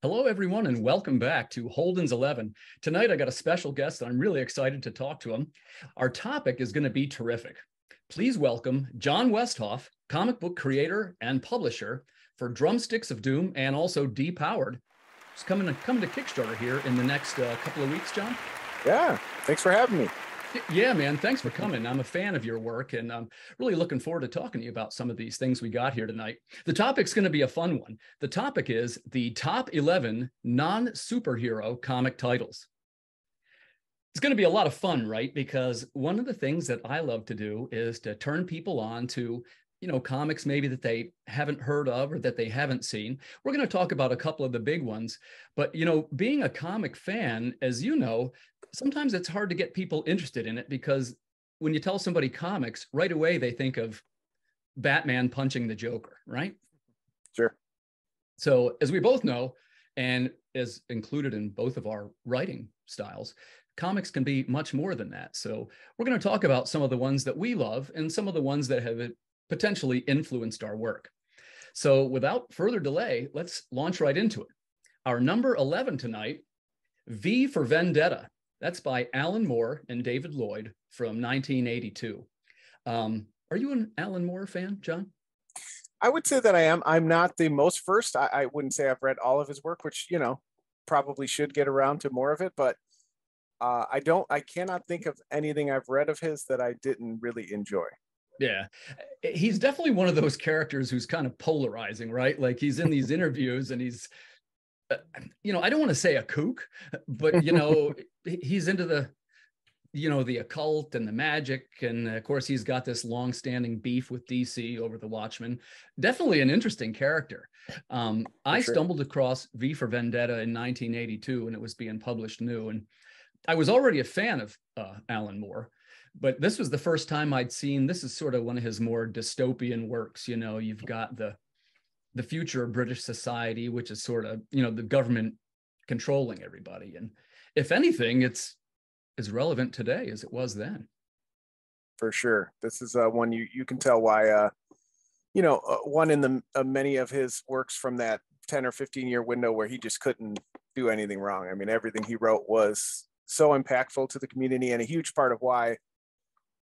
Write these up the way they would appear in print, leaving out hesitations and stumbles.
Hello, everyone, and welcome back to Holden's 11. Tonight, I got a special guest that I'm really excited to talk to him. Our topic is going to be terrific. Please welcome John Westhoff, comic book creator and publisher for Drumsticks of Doom and also Depowered. It's coming to Kickstarter here in the next couple of weeks, John. Yeah, thanks for having me. Yeah, man, thanks for coming. I'm a fan of your work, and I'm really looking forward to talking to you about some of these things we got here tonight. The topic's going to be a fun one. The topic is the top 11 non-superhero comic titles. It's going to be a lot of fun, right? Because one of the things that I love to do is to turn people on to, comics maybe that they haven't heard of or that they haven't seen. We're going to talk about a couple of the big ones, but, being a comic fan, as you know, sometimes it's hard to get people interested in it because when you tell somebody comics, right away they think of Batman punching the Joker, right? Sure. So as we both know, and as included in both of our writing styles, comics can be much more than that. So we're going to talk about some of the ones that we love and some of the ones that have potentially influenced our work. So without further delay, let's launch right into it. Our number 11 tonight, V for Vendetta. That's by Alan Moore and David Lloyd from 1982. Are you an Alan Moore fan, John? I would say that I am. I'm not the most versed. I wouldn't say I've read all of his work, which, probably should get around to more of it. But I cannot think of anything I've read of his that I didn't really enjoy. Yeah, he's definitely one of those characters who's kind of polarizing, right? Like he's in these interviews and he's, I don't want to say a kook, but, he's into the occult and the magic. And of course, he's got this long-standing beef with DC over the Watchmen. Definitely an interesting character. I stumbled across V for Vendetta in 1982 when it was being published new. And I was already a fan of Alan Moore, but this was the first time I'd seen, this is sort of one of his more dystopian works. You've got the future of British society, which is sort of, the government controlling everybody. And if anything, it's as relevant today as it was then. For sure. This is one you can tell why, one in the many of his works from that 10 or 15 year window where he just couldn't do anything wrong. I mean, everything he wrote was so impactful to the community, and a huge part of why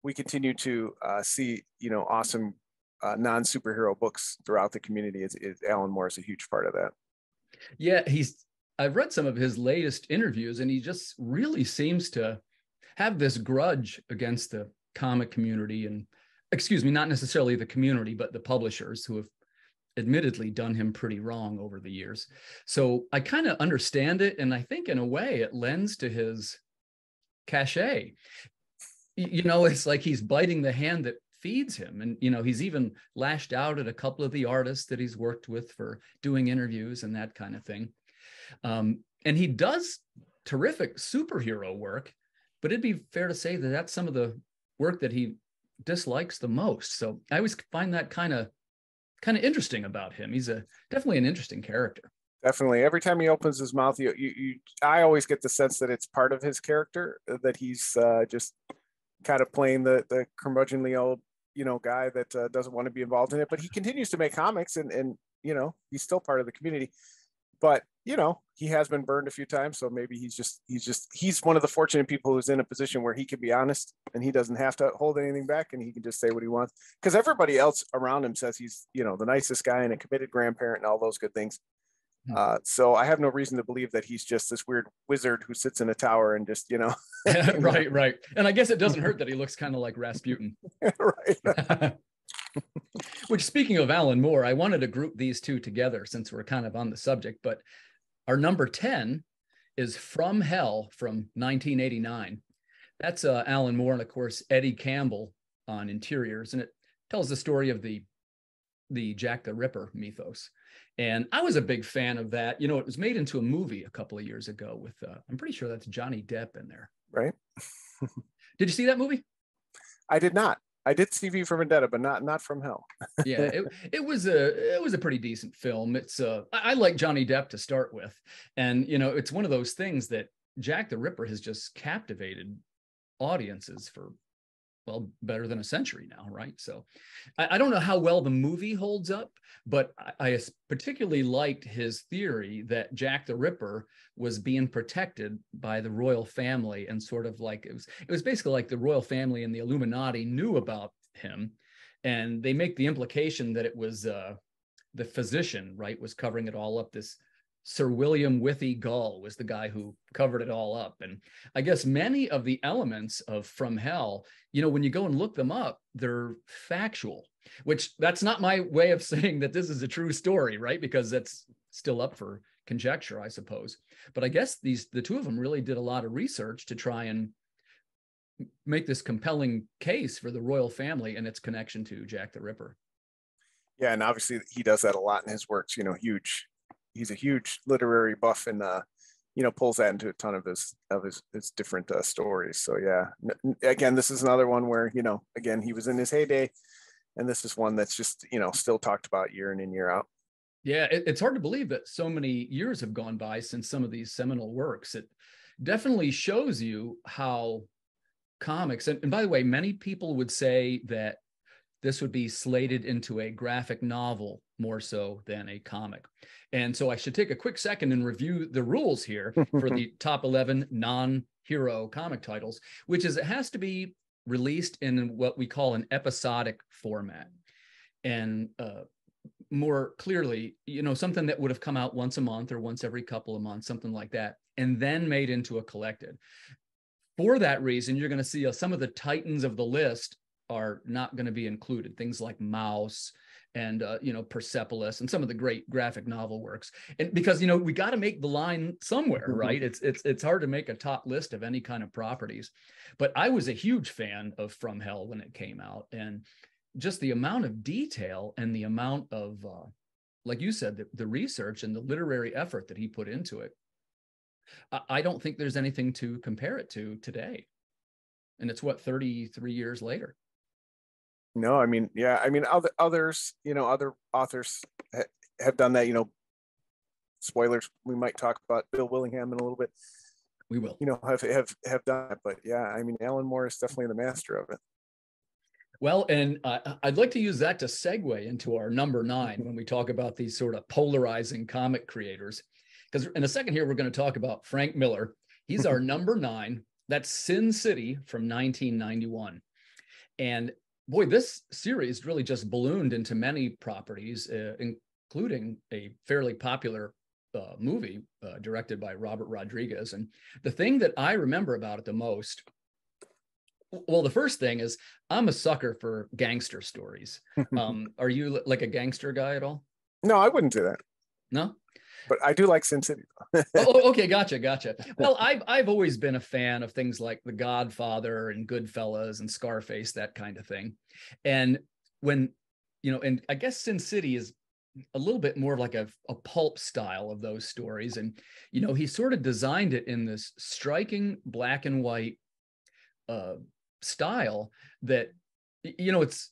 we continue to see, awesome non-superhero books throughout the community is Alan Moore is a huge part of that. Yeah, I've read some of his latest interviews, and he just really seems to have this grudge against the comic community, and not necessarily the community, but the publishers who have admittedly done him pretty wrong over the years. So I kind of understand it, and I think in a way it lends to his cachet. It's like he's biting the hand that feeds him. And, he's even lashed out at a couple of the artists that he's worked with for doing interviews and that kind of thing. And he does terrific superhero work, but it'd be fair to say that that's some of the work that he dislikes the most. So I always find that kind of interesting about him. He's definitely an interesting character. Definitely. Every time he opens his mouth, I always get the sense that it's part of his character, that he's just kind of playing the curmudgeonly old, guy that doesn't want to be involved in it, but he continues to make comics and he's still part of the community, but, he has been burned a few times. So maybe he's one of the fortunate people who's in a position where he can be honest and he doesn't have to hold anything back and he can just say what he wants, because everybody else around him says he's, the nicest guy and a committed grandparent and all those good things. So I have no reason to believe that he's just this weird wizard who sits in a tower and just, Right. And I guess it doesn't hurt that he looks kind of like Rasputin. Right. Which, speaking of Alan Moore, I wanted to group these two together since we're kind of on the subject, but our number 10 is From Hell from 1989. That's Alan Moore and, of course, Eddie Campbell on interiors, and it tells the story of the Jack the Ripper mythos. And I was a big fan of that. It was made into a movie a couple of years ago with, I'm pretty sure that's Johnny Depp in there. Right. Did you see that movie? I did not. I did see V for Vendetta, but not From Hell. Yeah, it was a pretty decent film. It's I like Johnny Depp to start with, and it's one of those things that Jack the Ripper has just captivated audiences for well, better than a century now, right? So I don't know how well the movie holds up, but I particularly liked his theory that Jack the Ripper was being protected by the royal family, and sort of like it was basically like the royal family and the Illuminati knew about him, and they make the implication that it was the physician, right, was covering it all up. This Sir William Withy Gull was the guy who covered it all up. And I guess many of the elements of From Hell, when you go and look them up, they're factual, which that's not my way of saying that this is a true story, right? Because that's still up for conjecture, I suppose. But I guess the two of them really did a lot of research to try and make this compelling case for the royal family and its connection to Jack the Ripper. Yeah, and obviously he does that a lot in his works. He's a huge literary buff, and pulls that into a ton of his different stories. So yeah, again, this is another one where again, he was in his heyday, and this is one that's just still talked about year in and year out. Yeah, it's hard to believe that so many years have gone by since some of these seminal works. It definitely shows you how comics, and by the way, many people would say that this would be slated into a graphic novel more so than a comic. And so I should take a quick second and review the rules here for the top 11 non-hero comic titles, which is it has to be released in what we call an episodic format. And more clearly, something that would have come out once a month or once every couple of months, something like that, and then made into a collected. For that reason, you're going to see some of the titans of the list are not going to be included. Things like Mouse and Persepolis and some of the great graphic novel works. And because we got to make the line somewhere, right? It's hard to make a top list of any kind of properties. But I was a huge fan of From Hell when it came out, and just the amount of detail and the amount of like you said, the research and the literary effort that he put into it. I don't think there's anything to compare it to today. And it's 33 years later. No, I mean, yeah, I mean, others, other authors have done that. Spoilers, we might talk about Bill Willingham in a little bit. We will, have done it, but yeah, I mean, Alan Moore is definitely the master of it. Well, and I'd like to use that to segue into our number 9 when we talk about these sort of polarizing comic creators. Because in a second here, we're going to talk about Frank Miller. He's our number 9. That's Sin City from 1991. And boy, this series really just ballooned into many properties, including a fairly popular movie directed by Robert Rodriguez. And the thing that I remember about it the most, well, the first thing is I'm a sucker for gangster stories. Are you like a gangster guy at all? No, I wouldn't do that. No? But I do like Sin City. Oh, okay, gotcha. Well, I've always been a fan of things like The Godfather and Goodfellas and Scarface, that kind of thing. And when, and I guess Sin City is a little bit more of like a pulp style of those stories. And, he sort of designed it in this striking black and white style that, it's,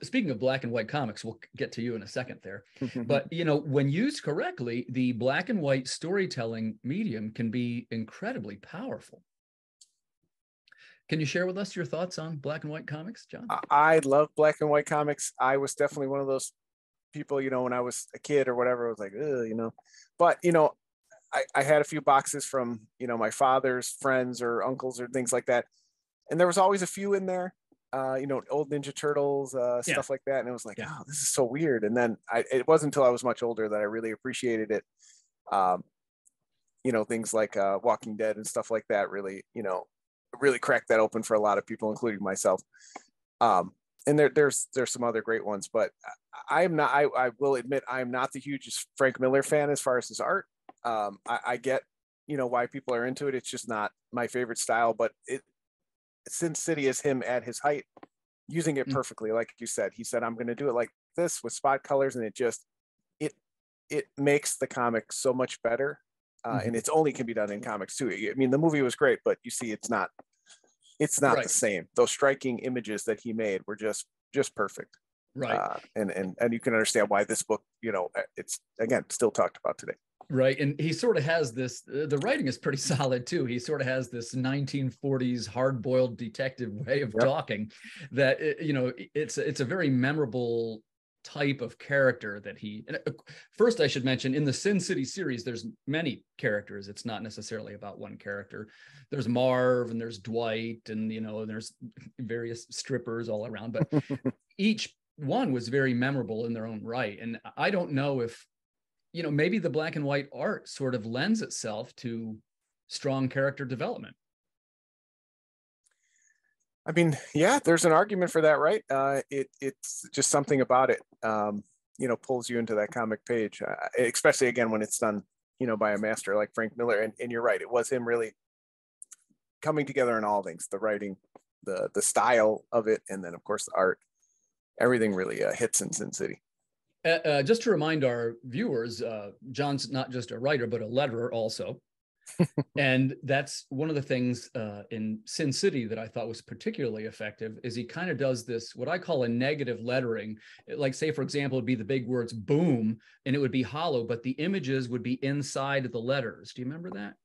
speaking of black and white comics, we'll get to you in a second there. But, when used correctly, the black and white storytelling medium can be incredibly powerful. Can you share with us your thoughts on black and white comics, John? I love black and white comics. I was definitely one of those people, when I was a kid or whatever, I was like, but, I had a few boxes from, my father's friends or uncles or things like that. And there was always a few in there. Old Ninja Turtles, stuff like that. And it was like, oh, this is so weird. And then it wasn't until I was much older that I really appreciated it. Things like Walking Dead and stuff like that really cracked that open for a lot of people, including myself. And there's some other great ones, but I will admit, I'm not the hugest Frank Miller fan as far as his art. I get, why people are into it. It's just not my favorite style, but Sin City is him at his height, using it perfectly. Like you said, he said, I'm going to do it like this with spot colors. And it makes the comic so much better. And it's only can be done in comics too. I mean, the movie was great, but you see, it's not right. The same. Those striking images that he made were just perfect. Right. And you can understand why this book, it's again, still talked about today. Right. And he sort of has this, the writing is pretty solid too. He sort of has this 1940s hard-boiled detective way of Yep. talking that, it's a very memorable type of character that he, and first I should mention in the Sin City series, there's many characters. It's not necessarily about one character. There's Marv and there's Dwight and, there's various strippers all around, but each one was very memorable in their own right. And I don't know if, maybe the black and white art sort of lends itself to strong character development. I mean, yeah, there's an argument for that, right? It's just something about it, pulls you into that comic page, especially again when it's done, by a master like Frank Miller. And you're right, it was him really coming together in all things: the writing, the style of it, and then of course the art. Everything really hits in Sin City. Just to remind our viewers, John's not just a writer, but a letterer also. And that's one of the things in Sin City that I thought was particularly effective is he kind of does this, what I call a negative lettering. Like say, for example, it'd be the big words boom, and it would be hollow, but the images would be inside the letters. Do you remember that?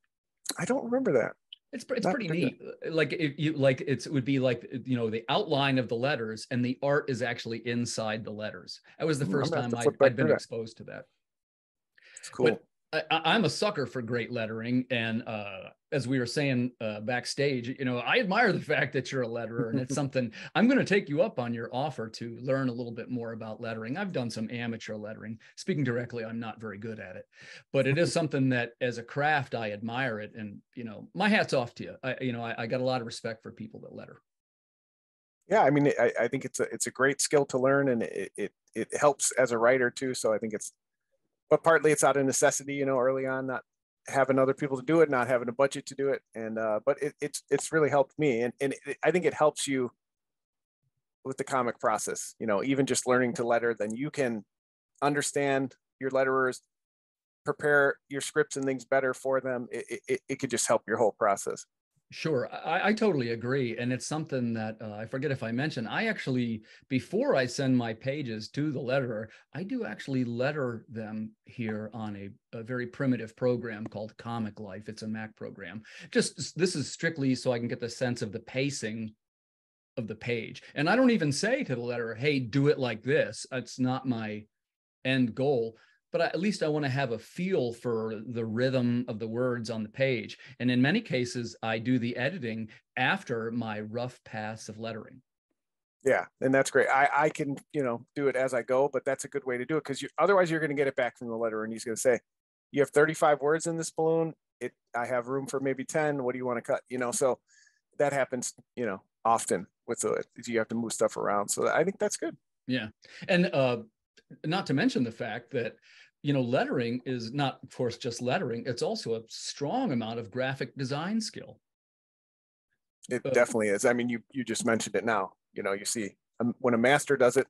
I don't remember that. It's pretty neat. Like it would be like, the outline of the letters and the art is actually inside the letters. That was the first time I'd been exposed to that. It's cool. But I'm a sucker for great lettering. And as we were saying backstage, I admire the fact that you're a letterer, and it's something I'm going to take you up on your offer to learn a little bit more about lettering. I've done some amateur lettering. Speaking directly, I'm not very good at it, but it is something that as a craft, I admire it. And, my hat's off to you. I got a lot of respect for people that letter. Yeah. I mean, I think it's a great skill to learn, and it helps as a writer too. So I think but partly it's out of necessity, early on, not having other people to do it, not having a budget to do it. And, but it's really helped me. And I think it helps you with the comic process, even just learning to letter, then you can understand your letterers, prepare your scripts and things better for them. It could just help your whole process. Sure, I totally agree. And it's something that I forget if I mentioned. I actually, before I send my pages to the letterer, I do actually letter them here on a very primitive program called Comic Life. It's a Mac program. This is strictly so I can get the sense of the pacing of the page. And I don't even say to the letterer, hey, do it like this. It's not my end goal. But at least I want to have a feel for the rhythm of the words on the page. And in many cases, I do the editing after my rough pass of lettering. Yeah, and that's great. I can, do it as I go, but that's a good way to do it, because otherwise you're going to get it back from the letterer, and he's going to say, you have 35 words in this balloon. I have room for maybe 10. What do you want to cut? So that happens, often with you have to move stuff around. So I think that's good. Yeah. And not to mention the fact that, lettering is not, of course, just lettering. It's also a strong amount of graphic design skill. It definitely is. I mean, you just mentioned it now. You see when a master does it,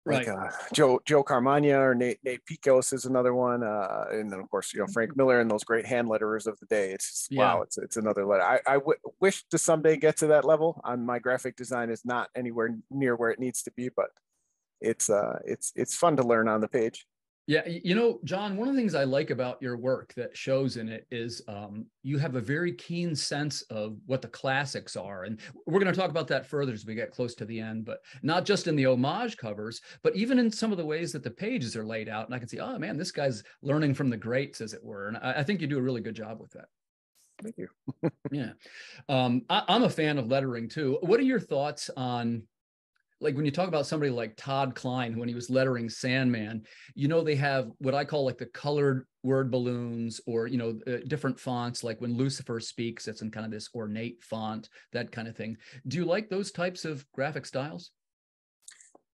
like right. Joe Carmagna or Nate Picos is another one, and then of course Frank Miller and those great hand letterers of the day. It's wow, it's another letter. I wish to someday get to that level. My graphic design is not anywhere near where it needs to be, but it's fun to learn on the page. Yeah, John, one of the things I like about your work that shows in it is you have a very keen sense of what the classics are. And we're going to talk about that further as we get close to the end, but not just in the homage covers, but even in some of the ways that the pages are laid out. And I can see, oh man, this guy's learning from the greats, as it were. And I think you do a really good job with that. Thank you. Yeah. I'm a fan of lettering too. What are your thoughts on, like when you talk about somebody like Todd Klein, when he was lettering Sandman, they have what I call like the colored word balloons, or, different fonts, like when Lucifer speaks, it's in kind of this ornate font, that kind of thing. Do you like those types of graphic styles?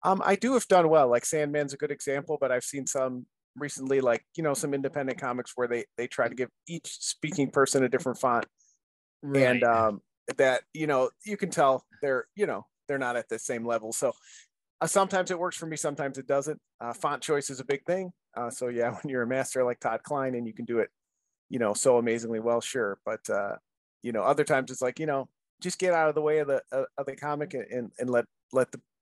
I do, if done well. Like Sandman's a good example, but I've seen some recently, like, some independent comics where they try to give each speaking person a different font. Right. And that, you can tell they're not at the same level. So sometimes it works for me, sometimes it doesn't. Font choice is a big thing. So yeah, when you're a master like Todd Klein and you can do it, so amazingly well, sure. But other times it's like, just get out of the way of the comic and let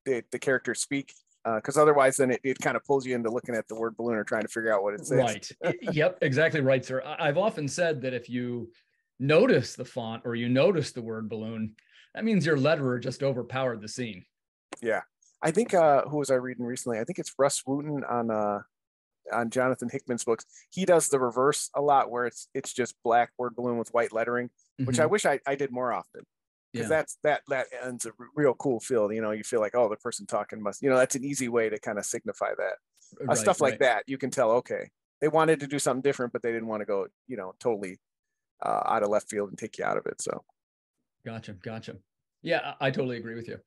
the character speak. because otherwise then it kind of pulls you into looking at the word balloon or trying to figure out what it says. Right. Yep, exactly right, sir. I've often said that if you notice the font or you notice the word balloon, that means your letterer just overpowered the scene. Yeah. I think who was I reading recently? I think it's Russ Wooten on Jonathan Hickman's books. He does the reverse a lot, where it's just black word balloon with white lettering, which I wish I did more often, because that ends a real cool feel. You feel like, oh, the person talking must, that's an easy way to kind of signify that. Right, stuff like that, you can tell, okay, they wanted to do something different, but they didn't want to go, totally out of left field and take you out of it. So gotcha. Yeah, I totally agree with you.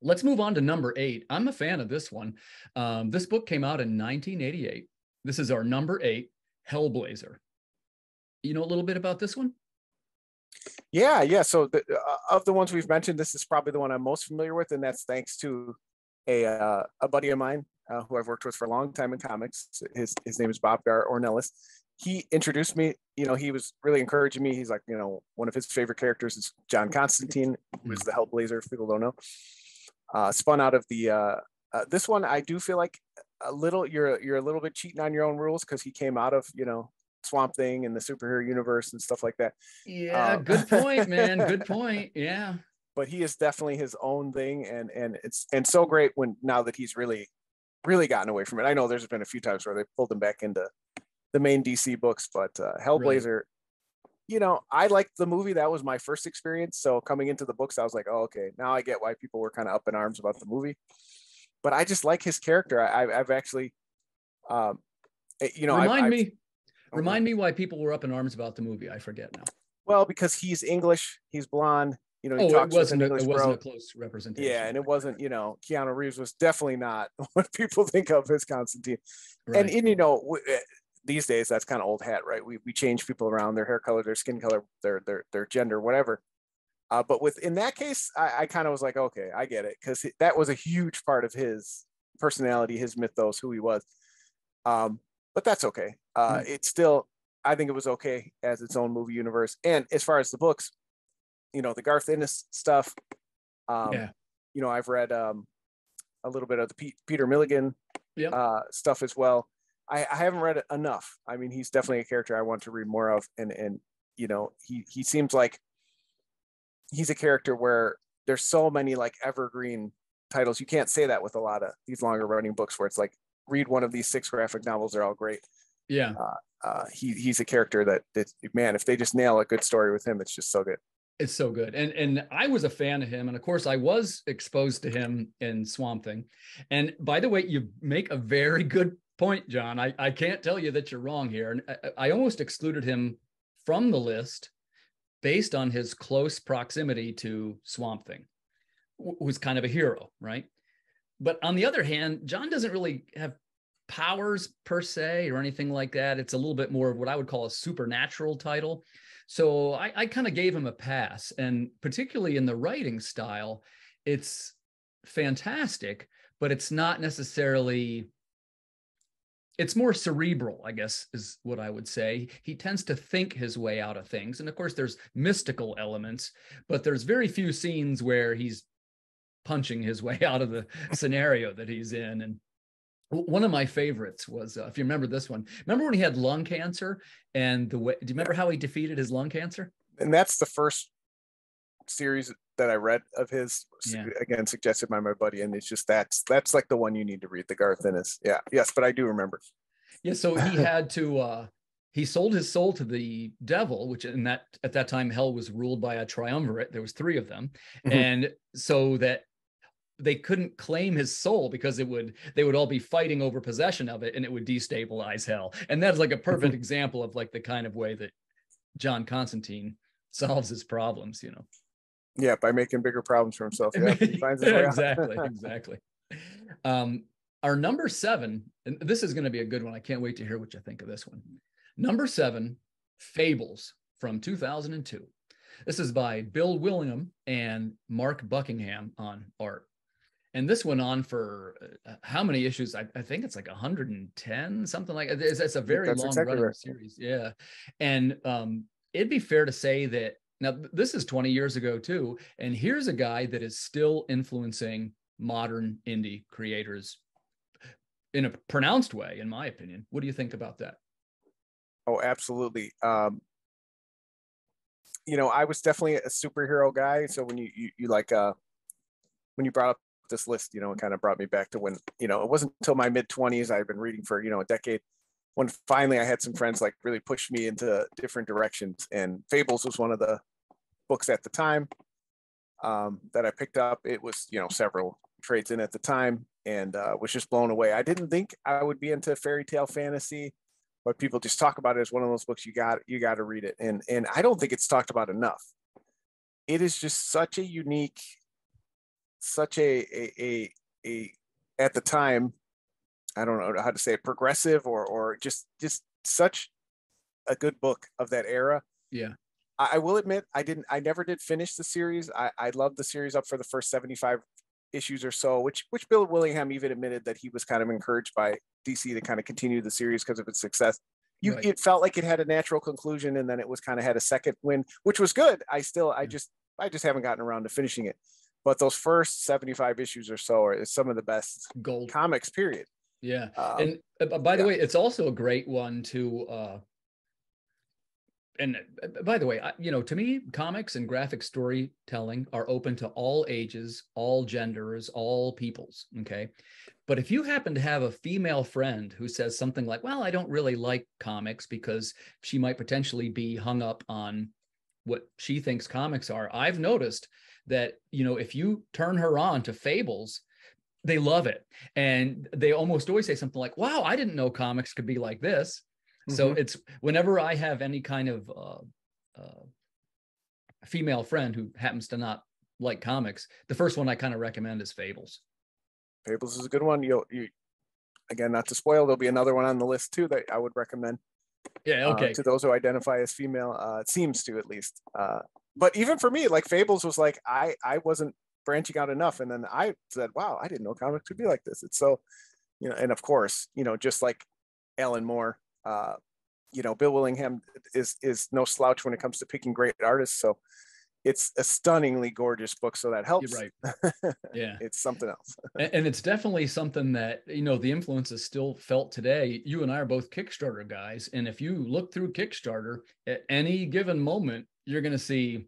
Let's move on to number 8. I'm a fan of this one. This book came out in 1988. This is our number 8, Hellblazer. You know a little bit about this one? Yeah. So of the ones we've mentioned, this is probably the one I'm most familiar with, and that's thanks to a buddy of mine who I've worked with for a long time in comics. His name is Bob Ornelas. He introduced me. He was really encouraging me. He's like, one of his favorite characters is John Constantine, who is the Hellblazer, if people don't know. Spun out of the this one. I do feel like you're a little bit cheating on your own rules, because he came out of Swamp Thing and the superhero universe and stuff like that. Yeah, good point, man. Good point. Yeah, but he is definitely his own thing, and it's so great now that he's really gotten away from it. I know there's been a few times where they pulled him back into the main DC books, but Hellblazer. Right. I liked the movie. That was my first experience. So coming into the books, I was like, oh, okay, now I get why people were kind of up in arms about the movie. But I just like his character. I've actually, Remind me why people were up in arms about the movie. I forget now. Well, because he's English, he's blonde. He talks it wasn't a close representation. Yeah, and it wasn't. Keanu Reeves was definitely not what people think of as Constantine. Right. And these days that's kind of old hat, right? We change people around, their hair color, their skin color, their gender, whatever. But in that case, I kind of was like, okay, I get it, because that was a huge part of his personality, his mythos, who he was. But that's okay. It's still, I think it was okay as its own movie universe. And as far as the books, the Garth Ennis stuff. I've read a little bit of the Peter Milligan stuff as well. I haven't read it enough. I mean, he's definitely a character I want to read more of. And he seems like he's a character where there's so many like evergreen titles. You can't say that with a lot of these longer running books, where it's like, read one of these 6 graphic novels, they're all great. Yeah. He's a character that, man, if they just nail a good story with him, it's just so good. It's so good. And I was a fan of him. And of course I was exposed to him in Swamp Thing. And by the way, you make a very good point, John. I can't tell you that you're wrong here. And I almost excluded him from the list based on his close proximity to Swamp Thing, who's kind of a hero, right? But on the other hand, John doesn't really have powers per se or anything like that. It's a little bit more of what I would call a supernatural title. So I kind of gave him a pass. And particularly in the writing style, it's fantastic, but it's not necessarily, it's more cerebral, I guess, is what I would say. He tends to think his way out of things. And of course, there's mystical elements, but there's very few scenes where he's punching his way out of the scenario that he's in. And one of my favorites was, if you remember this one, remember when he had lung cancer, and do you remember how he defeated his lung cancer? And that's the first series that I read of his, again, suggested by my buddy. And it's just, that's like the one you need to read, the Garth Ennis. Yeah. Yes. But I do remember. Yeah. So he had to, he sold his soul to the devil, which at that time, hell was ruled by a triumvirate. There was 3 of them. And so that they couldn't claim his soul, because they would all be fighting over possession of it, and it would destabilize hell. And that's like a perfect example of like the kind of way that John Constantine solves his problems, Yeah, by making bigger problems for himself. Yeah, he finds his way exactly. Our number 7, and this is going to be a good one. I can't wait to hear what you think of this one. Number 7, Fables from 2002. This is by Bill Willingham and Mark Buckingham on art. And this went on for how many issues? I think it's like 110, something like that. It's a very long running series. Yeah. And it'd be fair to say that now this is 20 years ago too. And here's a guy that is still influencing modern indie creators in a pronounced way, in my opinion. What do you think about that? Oh, absolutely. You know, I was definitely a superhero guy. So when you like, when you brought up this list, you know, it kind of brought me back to when, you know, it wasn't until my mid-20s, I've been reading for, you know, a decade, when finally I had some friends like really push me into different directions. And Fables was one of the books at the time that I picked up. It was, you know, several trades in at the time, and was just blown away. I didn't think I would be into fairy tale fantasy, but people just talk about it as one of those books you got to read it. And I don't think it's talked about enough. It is just such a unique, such a at the time, I don't know how to say it, progressive or just such a good book of that era. Yeah. I will admit I never did finish the series. I loved the series up for the first 75 issues or so, which Bill Willingham even admitted that he was kind of encouraged by DC to kind of continue the series because of its success. Right. It felt like it had a natural conclusion, and then it was kind of had a second win, which was good. I just haven't gotten around to finishing it. But those first 75 issues or so are some of the best Gold comics, period. Yeah. And by the yeah. way, it's also a great one to and by the way, you know, to me, comics and graphic storytelling are open to all ages, all genders, all peoples. Okay. But if you happen to have a female friend who says something like, well, I don't really like comics because she might potentially be hung up on what she thinks comics are, I've noticed that, you know, if you turn her on to Fables, they love it. And they almost always say something like, wow, I didn't know comics could be like this. So it's whenever I have any kind of female friend who happens to not like comics, the first one I kind of recommend is Fables. Fables is a good one. You again, not to spoil, there'll be another one on the list too that I would recommend. Yeah, okay. To those who identify as female, it seems to, at least. But even for me, like Fables was like I wasn't branching out enough, and then I said, wow, I didn't know comics could be like this. It's so, you know, and of course, you know, just like Alan Moore, you know, Bill Willingham is no slouch when it comes to picking great artists. So it's a stunningly gorgeous book. So that helps. You're right. Yeah. It's something else. And it's definitely something that, you know, the influence is still felt today. You and I are both Kickstarter guys. And if you look through Kickstarter at any given moment, you're going to see,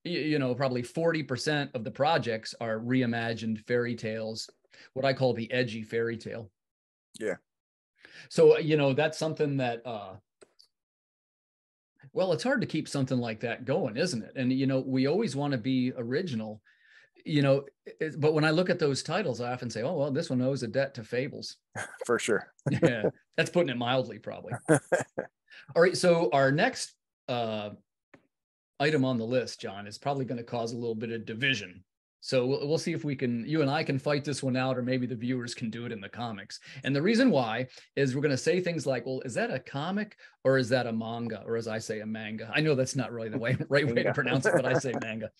you know, probably 40% of the projects are reimagined fairy tales, what I call the edgy fairy tale. Yeah. So, you know, that's something that, well, it's hard to keep something like that going, isn't it? And, you know, we always want to be original, you know, but when I look at those titles, I often say, oh, well, this one owes a debt to Fables. For sure. Yeah, that's putting it mildly, probably. All right. So our next item on the list, John, is probably going to cause a little bit of division. So we'll see if we can, you and I can fight this one out, or maybe the viewers can do it in the comics. And the reason why is we're going to say things like, well, is that a comic or is that a manga? Or as I say, a manga. I know that's not really the right way to pronounce it, but I say manga.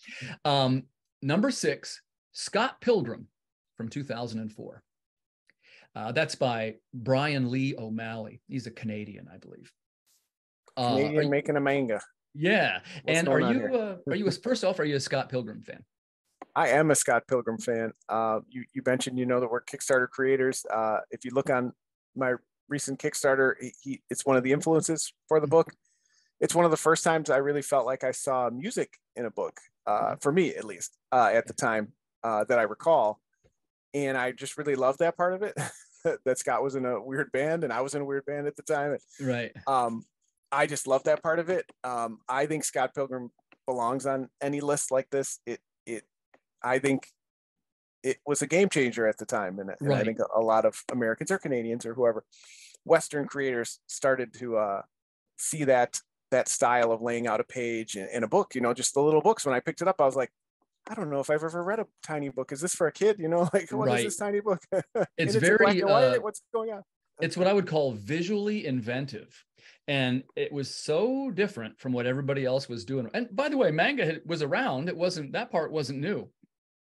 Number 6, Scott Pilgrim from 2004. That's by Brian Lee O'Malley. He's a Canadian, I believe. Canadian making a manga. Yeah. And are you first off, are you a Scott Pilgrim fan? I am a Scott Pilgrim fan. You mentioned, you know, that we're Kickstarter creators. If you look on my recent Kickstarter, it's one of the influences for the book. It's one of the first times I really felt like I saw music in a book, for me at least, at the time that I recall. And I just really loved that part of it, that Scott was in a weird band and I was in a weird band at the time. Right. I just love that part of it. I think Scott Pilgrim belongs on any list like this. I think it was a game changer at the time. And I think a lot of Americans or Canadians or whoever, Western creators started to see that style of laying out a page in a book, you know, just the little books. When I picked it up, I was like, I don't know if I've ever read a tiny book. Is this for a kid? You know, like, what is this tiny book? It's very black and white. What's going on? It's what I would call visually inventive. And it was so different from what everybody else was doing. And by the way, manga was around. That part wasn't new.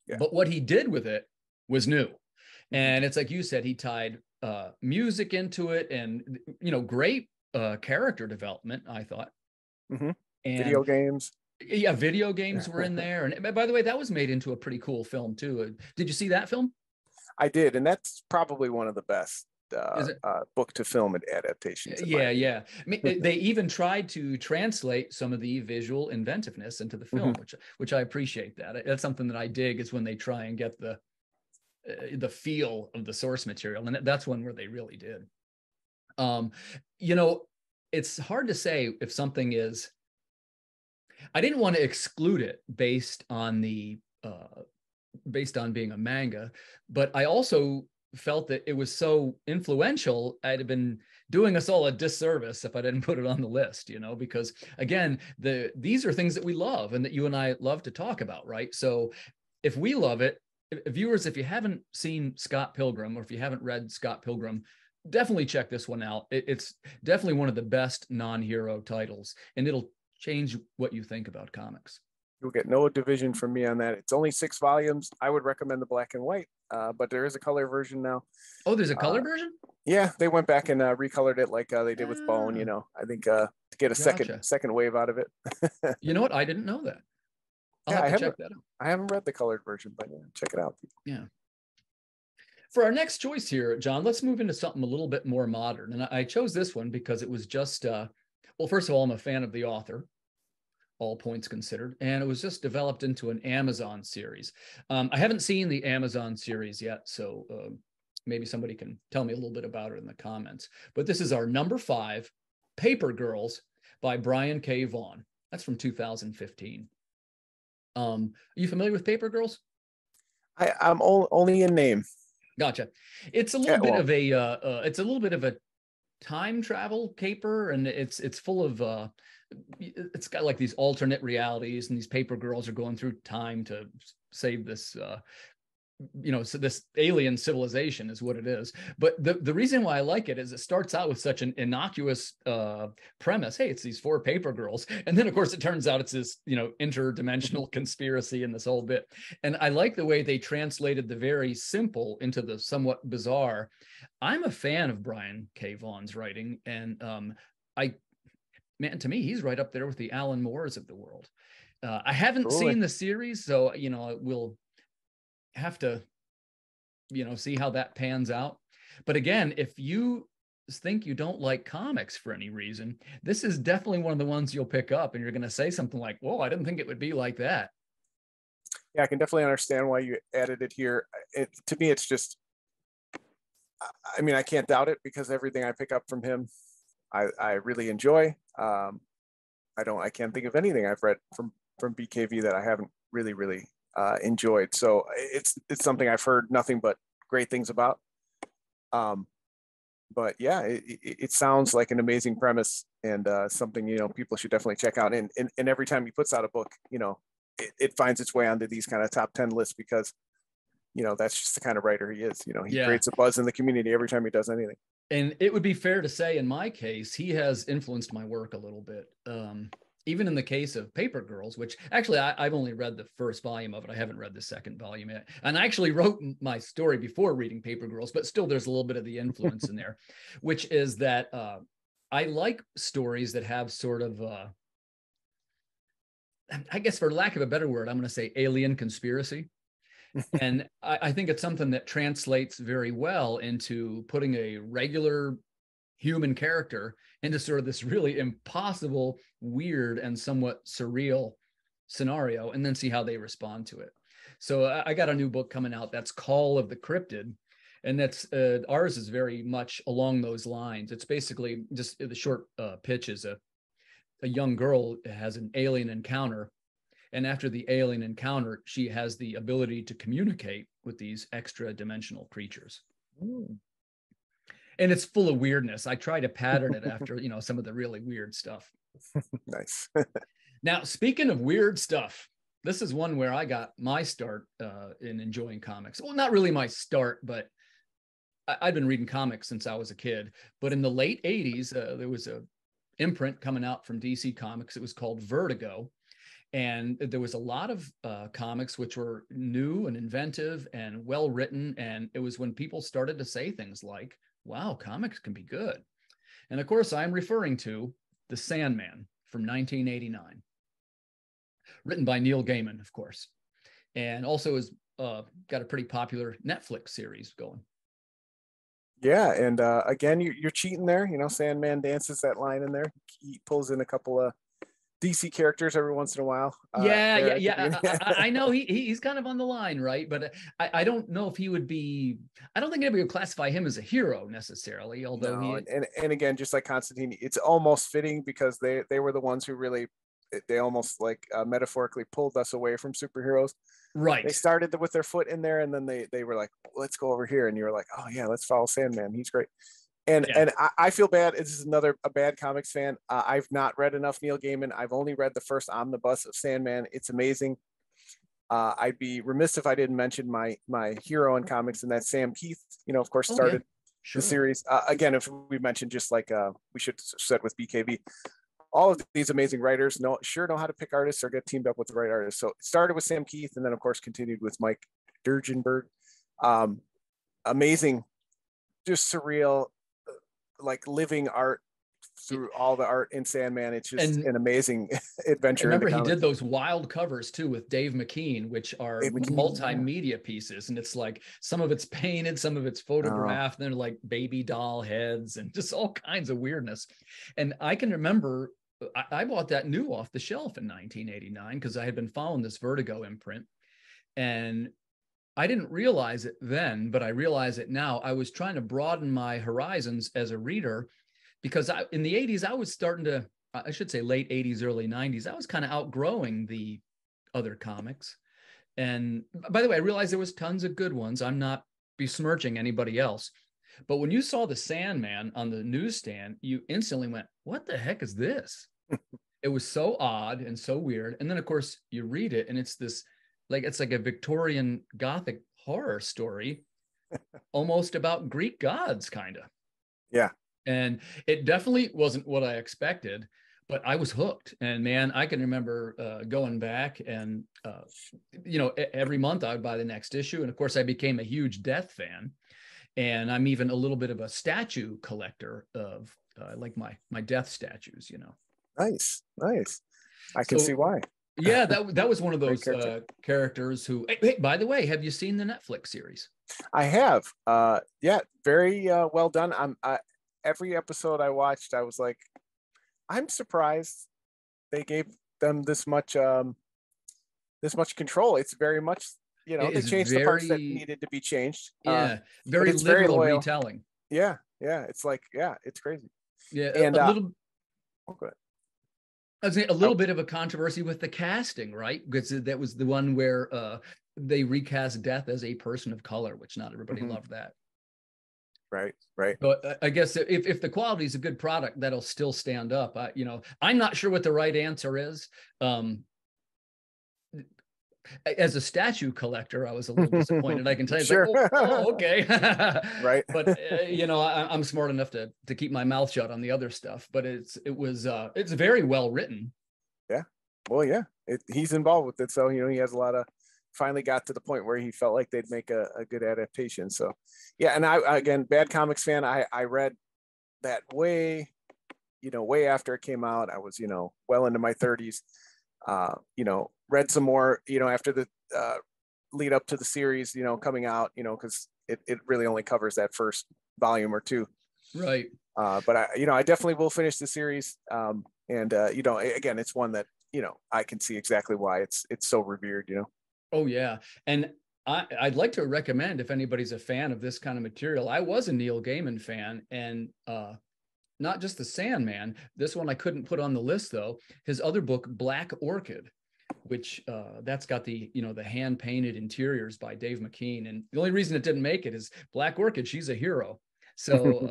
Yeah. But what he did with it was new. And it's like you said, he tied music into it and, you know, great character development, I thought. And video games. Yeah, video games were in there. And by the way, that was made into a pretty cool film too. Did you see that film? I did, and that's probably one of the best Is it? book to film adaptations in my Yeah, opinion. yeah. I mean, they even tried to translate some of the visual inventiveness into the film, Mhm. which I appreciate. That that's something that I dig, is when they try and get the feel of the source material, and that's one where they really did. Um, you know, it's hard to say if something is. I didn't want to exclude it based on being a manga, but I also felt that it was so influential, I'd have been doing us all a disservice if I didn't put it on the list, because again, these are things that we love and that you and I love to talk about, right? So if we love it, viewers, if you haven't seen Scott Pilgrim, or if you haven't read Scott Pilgrim, definitely check this one out. It's definitely one of the best non-hero titles, and it'll change what you think about comics. You'll get no division from me on that. It's only 6 volumes. I would recommend the black and white, but there is a color version now. Oh, there's a color Uh, version? yeah, they went back and recolored it like they did with Bone. Ah, I think to get a second gotcha. second wave out of it. You know what? I didn't know that. I'll Yeah, have to check that out. I haven't read the colored version, but yeah, check it out. Yeah. For our next choice here, John, let's move into something a little bit more modern. And I chose this one because it was just, well, first of all, I'm a fan of the author, all points considered, and it was just developed into an Amazon series. I haven't seen the Amazon series yet, so maybe somebody can tell me a little bit about it in the comments. But this is our number 5, Paper Girls by Brian K. Vaughan. That's from 2015. Are you familiar with Paper Girls? I'm only in name. Gotcha. It's a little bit of a time travel caper, and it's full of it's got like these alternate realities, and these paper girls are going through time to save this so this alien civilization is what it is. But the reason why I like it is it starts out with such an innocuous premise. Hey, it's these 4 paper girls, and then of course it turns out it's this interdimensional conspiracy and this whole bit. And I like the way they translated the very simple into the somewhat bizarre. I'm a fan of Brian K. Vaughan's writing, and to me, he's right up there with the Alan Moores of the world. I haven't seen the series, so we'll have to see how that pans out. But again, if you think you don't like comics for any reason, this is definitely one of the ones you'll pick up, and you're going to say something like, whoa, I didn't think it would be like that. Yeah, I can definitely understand why you added it here. To me, it's just, I mean, I can't doubt it, because everything I pick up from him, I really enjoy. I can't think of anything I've read from BKV that I haven't really enjoyed. So it's something I've heard nothing but great things about. But yeah, it sounds like an amazing premise, and something people should definitely check out. And every time he puts out a book, it finds its way onto these kind of top 10 lists, because that's just the kind of writer he is. He creates a buzz in the community every time he does anything. And it would be fair to say, in my case, he has influenced my work a little bit. Even in the case of Paper Girls, which actually I've only read the first volume of it. I haven't read the second volume yet. And I actually wrote my story before reading Paper Girls, but still there's a little bit of the influence in there, which is that I like stories that have sort of, I guess for lack of a better word, I'm going to say alien conspiracy. And I think it's something that translates very well into putting a regular human character into sort of this really impossible, weird, and somewhat surreal scenario, and then see how they respond to it. So I got a new book coming out that's Call of the Cryptid, and that's ours is very much along those lines. It's basically just the short pitch is a young girl has an alien encounter, and after the alien encounter, she has the ability to communicate with these extra dimensional creatures. And it's full of weirdness. I try to pattern it after, some of the really weird stuff. Nice. Now, speaking of weird stuff, this is one where I got my start in enjoying comics. Well, not really my start, but I'd been reading comics since I was a kid. But in the late 80s, there was a imprint coming out from DC Comics. It was called Vertigo. And there was a lot of comics which were new and inventive and well written. And it was when people started to say things like, wow, comics can be good. And of course, I'm referring to The Sandman from 1989. written by Neil Gaiman, of course, and also has got a pretty popular Netflix series going. Yeah, and again, you're cheating there. You know, Sandman dances that line in there. He pulls in a couple of DC characters every once in a while. Yeah. I know he's kind of on the line, right? But I don't know if he would be. I don't think anybody would classify him as a hero necessarily. Although no, and again, just like Constantine, it's almost fitting because they were the ones who really, they almost like metaphorically pulled us away from superheroes. Right. They started with their foot in there, and then they were like, let's go over here, and you're like, oh yeah, let's follow Sandman. He's great. And I feel bad. This is a bad comics fan. I've not read enough Neil Gaiman. I've only read the first omnibus of Sandman. It's amazing. I'd be remiss if I didn't mention my hero in comics, and that's Sam Keith. You know, of course, started the series. Again, if we mentioned, just like we should have said with BKV, all of these amazing writers know how to pick artists or get teamed up with the right artists. So it started with Sam Keith, and then of course continued with Mike Dergenberg. Amazing, just surreal, like living art through all the art in Sandman. It's just an amazing adventure. I remember he did those wild covers too with Dave McKean, which are multimedia pieces, and it's like some of it's painted, some of it's photographed, and they're like baby doll heads and just all kinds of weirdness. And I can remember I bought that new off the shelf in 1989 because I had been following this Vertigo imprint, and I didn't realize it then, but I realize it now. I was trying to broaden my horizons as a reader because in the 80s, I was starting to, I should say late 80s, early 90s, I was kind of outgrowing the other comics. And by the way, I realized there was tons of good ones. I'm not besmirching anybody else. But when you saw the Sandman on the newsstand, you instantly went, what the heck is this? It was so odd and so weird. And then, of course, you read it and it's this, it's like a Victorian Gothic horror story, almost about Greek gods, kind of. Yeah. And it definitely wasn't what I expected, but I was hooked. And man, I can remember going back and, every month I would buy the next issue. And of course, I became a huge Death fan. And I'm even a little bit of a statue collector of like my Death statues, Nice. I can see why. Yeah, that was one of those characters who, hey, by the way, have you seen the Netflix series? I have. Yeah, very well done. Every episode I watched, I was like, I'm surprised they gave them this much control. It's very much, they changed the parts that needed to be changed. Yeah, very literal retelling. Yeah, it's like, it's crazy. Yeah, and a little. Okay. I was saying a little bit of a controversy with the casting, right? Because that was the one where they recast Death as a person of color, which not everybody loved that. Right. But I guess if the quality is a good product, that'll still stand up. I'm not sure what the right answer is. As a statue collector, I was a little disappointed. I can tell you, sure. Like, okay, right. But I'm smart enough to keep my mouth shut on the other stuff. But it's very well written. Yeah, well, yeah, he's involved with it, so he has a lot of. Finally got to the point where he felt like they'd make a good adaptation. So, yeah, and I again, bad comics fan. I read that way after it came out. I was well into my 30s. Read some more, after the lead up to the series, coming out, because it really only covers that first volume or two. Right. But I definitely will finish the series. And again, it's one that, I can see exactly why it's so revered, Oh, yeah. And I'd like to recommend, if anybody's a fan of this kind of material, I was a Neil Gaiman fan, and not just the Sandman. This one I couldn't put on the list, though. His other book, Black Orchid, which that's got the hand painted interiors by Dave McKean. And the only reason it didn't make it is Black Orchid, she's a hero. So,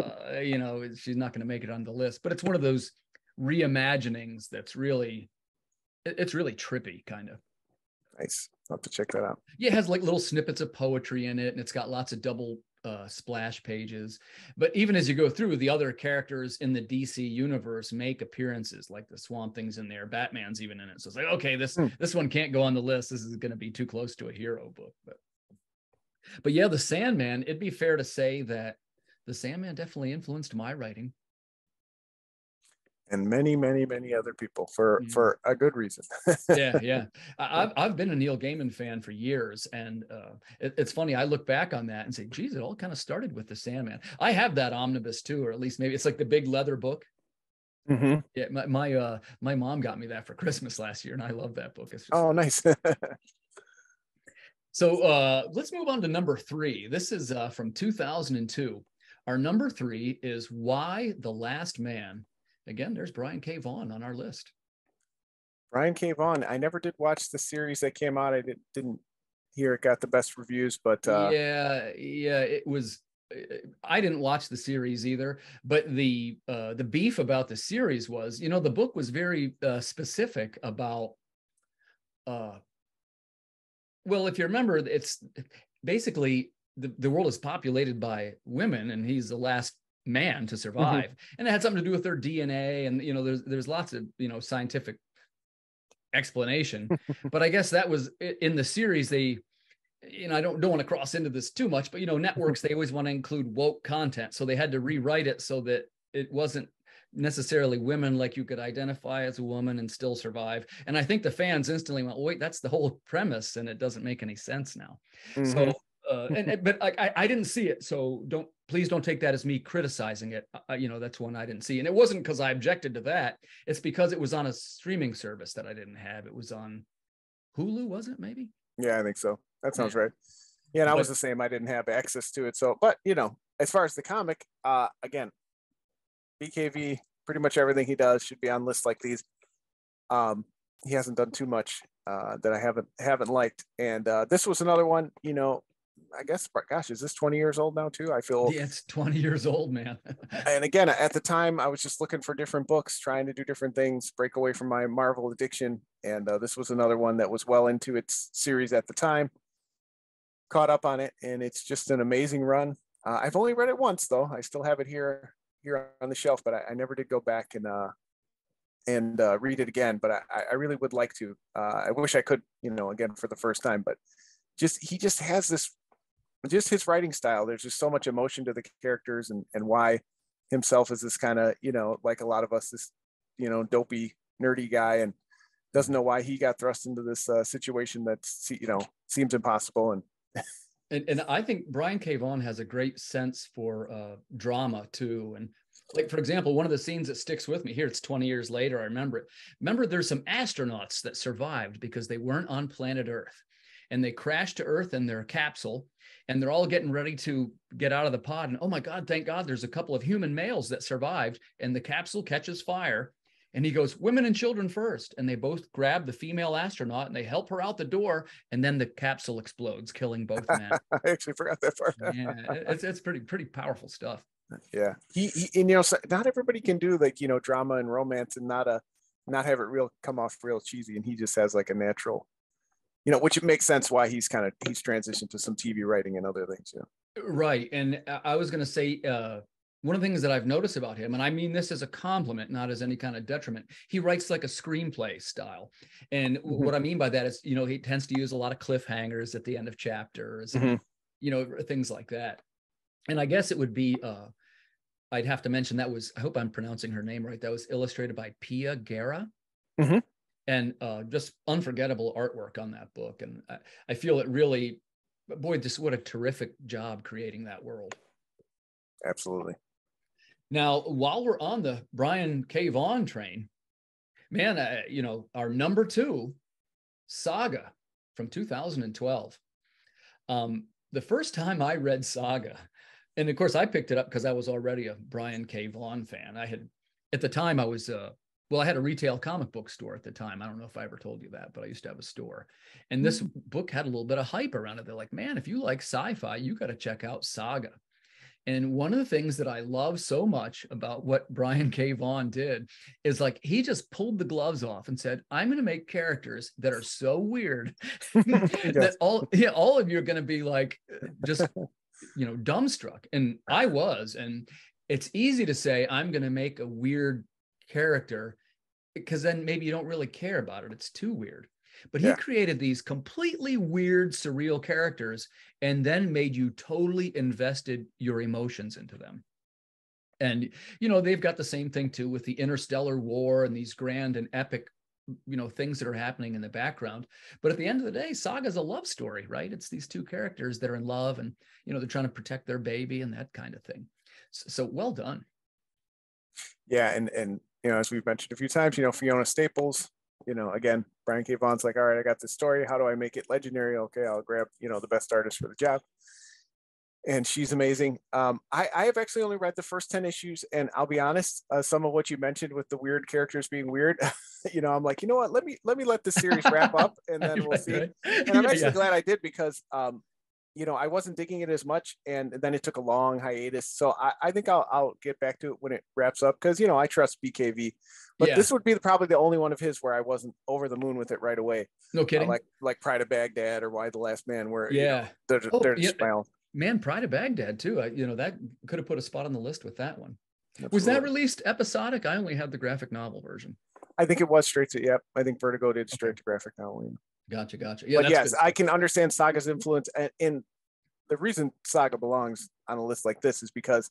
she's not going to make it on the list. But it's one of those reimaginings that's really trippy, kind of. Nice. I'll have to check that out. Yeah, it has like little snippets of poetry in it, and it's got lots of double splash pages. But even as you go through, the other characters in the DC universe make appearances, like the Swamp Thing's in there, Batman's even in it. So it's like, okay, this one can't go on the list. This is going to be too close to a hero book. But yeah, the Sandman, it'd be fair to say that the Sandman definitely influenced my writing. And many, many, many other people for a good reason. Yeah. I've been a Neil Gaiman fan for years, and it's funny. I look back on that and say, geez, it all kind of started with the Sandman. I have that omnibus too, or at least maybe it's like the big leather book. Mm-hmm. Yeah, my mom got me that for Christmas last year, and I love that book. It's just Oh, nice. so. Let's move on to number 3. This is from 2002. Our number 3 is Why the Last Man. Again, there's Brian K. Vaughan on our list. Brian K. Vaughan. I never did watch the series that came out. I didn't hear it got the best reviews, but yeah, it was. I didn't watch the series either, but the beef about the series was, the book was very specific about. Well, if you remember, it's basically the world is populated by women, and he's the last man to survive, and it had something to do with their DNA, and there's lots of scientific explanation, but I guess that was in the series. They, I don't want to cross into this too much, but networks, they always want to include woke content, so they had to rewrite it so that it wasn't necessarily women, like you could identify as a woman and still survive. And I think the fans instantly went, wait, that's the whole premise, and it doesn't make any sense now. So but I didn't see it, so please don't take that as me criticizing it. That's one I didn't see, and it wasn't because I objected to that. It's because it was on a streaming service that I didn't have. It was on Hulu, was it? Maybe. Yeah, I think so. That sounds right. Yeah, and I was the same. I didn't have access to it. So, but as far as the comic, again, BKV, pretty much everything he does should be on lists like these. He hasn't done too much that I haven't liked, and this was another one. I guess, gosh, is this 20 years old now too? I feel it's 20 years old, man. And again, at the time, I was just looking for different books, trying to do different things, break away from my Marvel addiction, and this was another one that was well into its series at the time. Caught up on it, and it's just an amazing run. I've only read it once, though. I still have it here on the shelf, but I never did go back and read it again. But I really would like to. I wish I could, again for the first time. But he just has this. Just his writing style, there's just so much emotion to the characters, and why himself is this kind of, like a lot of us, this, dopey, nerdy guy, and doesn't know why he got thrust into this situation that, seems impossible. And I think Brian K. Vaughan has a great sense for drama too. And like, for example, one of the scenes that sticks with me here, it's 20 years later, I remember it. Remember, there's some astronauts that survived because they weren't on planet Earth, and they crashed to Earth in their capsule, and they're all getting ready to get out of the pod. And oh my God, thank God there's a couple of human males that survived, and the capsule catches fire. And he goes, women and children first. And they both grab the female astronaut and they help her out the door. And then the capsule explodes, killing both men. I actually forgot that part. Yeah, it's pretty powerful stuff. Yeah. He not everybody can do drama and romance and not have it come off real cheesy. And he just has like a natural, which it makes sense why he's transitioned to some TV writing and other things. Yeah. Right. And I was going to say, one of the things that I've noticed about him, and I mean this as a compliment, not as any kind of detriment, he writes like a screenplay style. And what I mean by that is, he tends to use a lot of cliffhangers at the end of chapters, and, things like that. And I guess it would be, I'd have to mention I hope I'm pronouncing her name right. That was illustrated by Pia Guerra. And just unforgettable artwork on that book. And I feel it really, boy, just what a terrific job creating that world. Absolutely. Now, while we're on the Brian K. Vaughan train, man, our number 2, Saga from 2012. The first time I read Saga, and of course I picked it up because I was already a Brian K. Vaughan fan. At the time I was, I had a retail comic book store at the time. I don't know if I ever told you that, but I used to have a store. And this book had a little bit of hype around it. They're like, man, if you like sci-fi, you got to check out Saga. And one of the things that I love so much about what Brian K. Vaughan did is like, he just pulled the gloves off and said, I'm going to make characters that are so weird that all of you are going to be like, just, dumbstruck. And I was, and it's easy to say, I'm going to make a weird character because then maybe you don't really care about it. It's too weird. But he created these completely weird, surreal characters and then made you totally invested your emotions into them. And, they've got the same thing too with the interstellar war and these grand and epic, things that are happening in the background. But at the end of the day, Saga's a love story, right? It's these two characters that are in love and, they're trying to protect their baby and that kind of thing. So well done. Yeah. And, as we've mentioned a few times, Fiona Staples, again, Brian K. Vaughan's like, all right, I got this story. How do I make it legendary? Okay, I'll grab, the best artist for the job. And she's amazing. I have actually only read the first 10 issues, and I'll be honest, some of what you mentioned with the weird characters being weird, I'm like, you know what, let me let this series wrap up, and then we'll see. Right. And I'm actually glad I did, because I wasn't digging it as much, and then it took a long hiatus. So I think I'll get back to it when it wraps up, because I trust BKV. But this would be probably the only one of his where I wasn't over the moon with it right away. No kidding. Like Pride of Baghdad or Why the Last Man, where they're just Man, Pride of Baghdad too. That could have put a spot on the list with that one. Absolutely. Was that released episodic? I only had the graphic novel version. I think it was straight to, yep. I think Vertigo did straight to graphic novel. Gotcha. Yeah, but yes, good. I can understand Saga's influence, and the reason Saga belongs on a list like this is because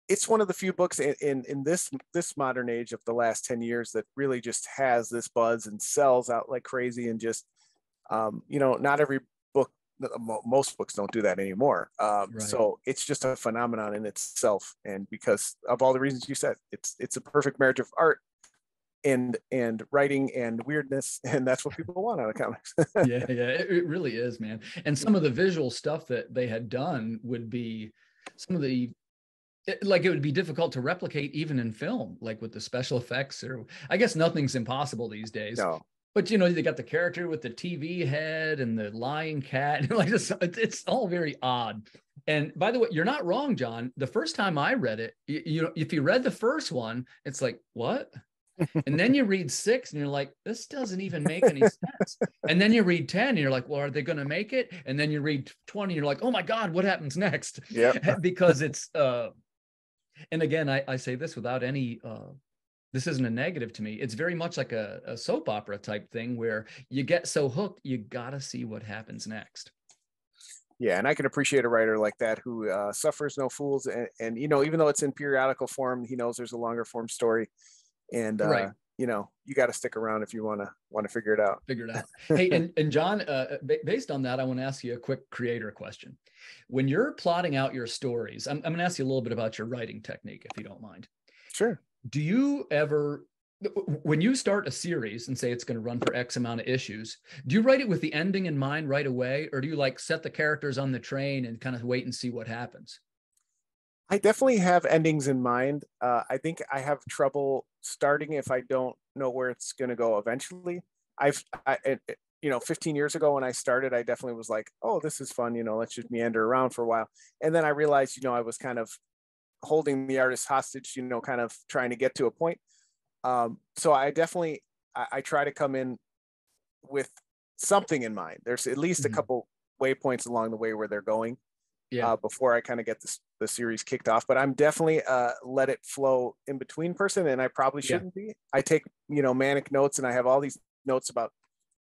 it's one of the few books in this modern age of the last 10 years that really just has this buzz and sells out like crazy, and just not every book, most books don't do that anymore. Right. So it's just a phenomenon in itself, and because of all the reasons you said, it's a perfect marriage of art and writing and weirdness, and that's what people want out of comics. yeah, it really is, man. And some of the visual stuff that they had done would be some of the, like, it would be difficult to replicate even in film, like with the special effects, or I guess nothing's impossible these days. No. But they got the character with the TV head and the lying cat, like it's all very odd. And by the way, you're not wrong, John. The first time I read it, if you read the first one, it's like, what? And then you read 6 and you're like, this doesn't even make any sense. And then you read 10 and you're like, well, are they going to make it? And then you read 20 and you're like, oh my God, what happens next? Yeah. Because it's, and again, I say this without any, this isn't a negative to me. It's very much like a soap opera type thing where you get so hooked, you got to see what happens next. Yeah, and I can appreciate a writer like that who suffers no fools. And even though it's in periodical form, he knows there's a longer form story. And, right. You got to stick around if you want to figure it out. Hey, and John, based on that, I want to ask you a quick creator question. When you're plotting out your stories, I'm going to ask you a little bit about your writing technique, if you don't mind. Sure. Do you ever, when you start a series and say it's going to run for X amount of issues, do you write it with the ending in mind right away? Or do you set the characters on the train and kind of wait and see what happens? I definitely have endings in mind. I think I have trouble starting if I don't know where it's going to go eventually. 15 years ago when I started, I definitely was like, oh, this is fun. Let's just meander around for a while. And then I realized, I was kind of holding the artist hostage, kind of trying to get to a point. So I definitely, I try to come in with something in mind. There's at least a couple waypoints along the way where they're going. Yeah. Before I kind of get the series kicked off, but I'm definitely let it flow in between person, and I probably shouldn't be. I take manic notes, and I have all these notes about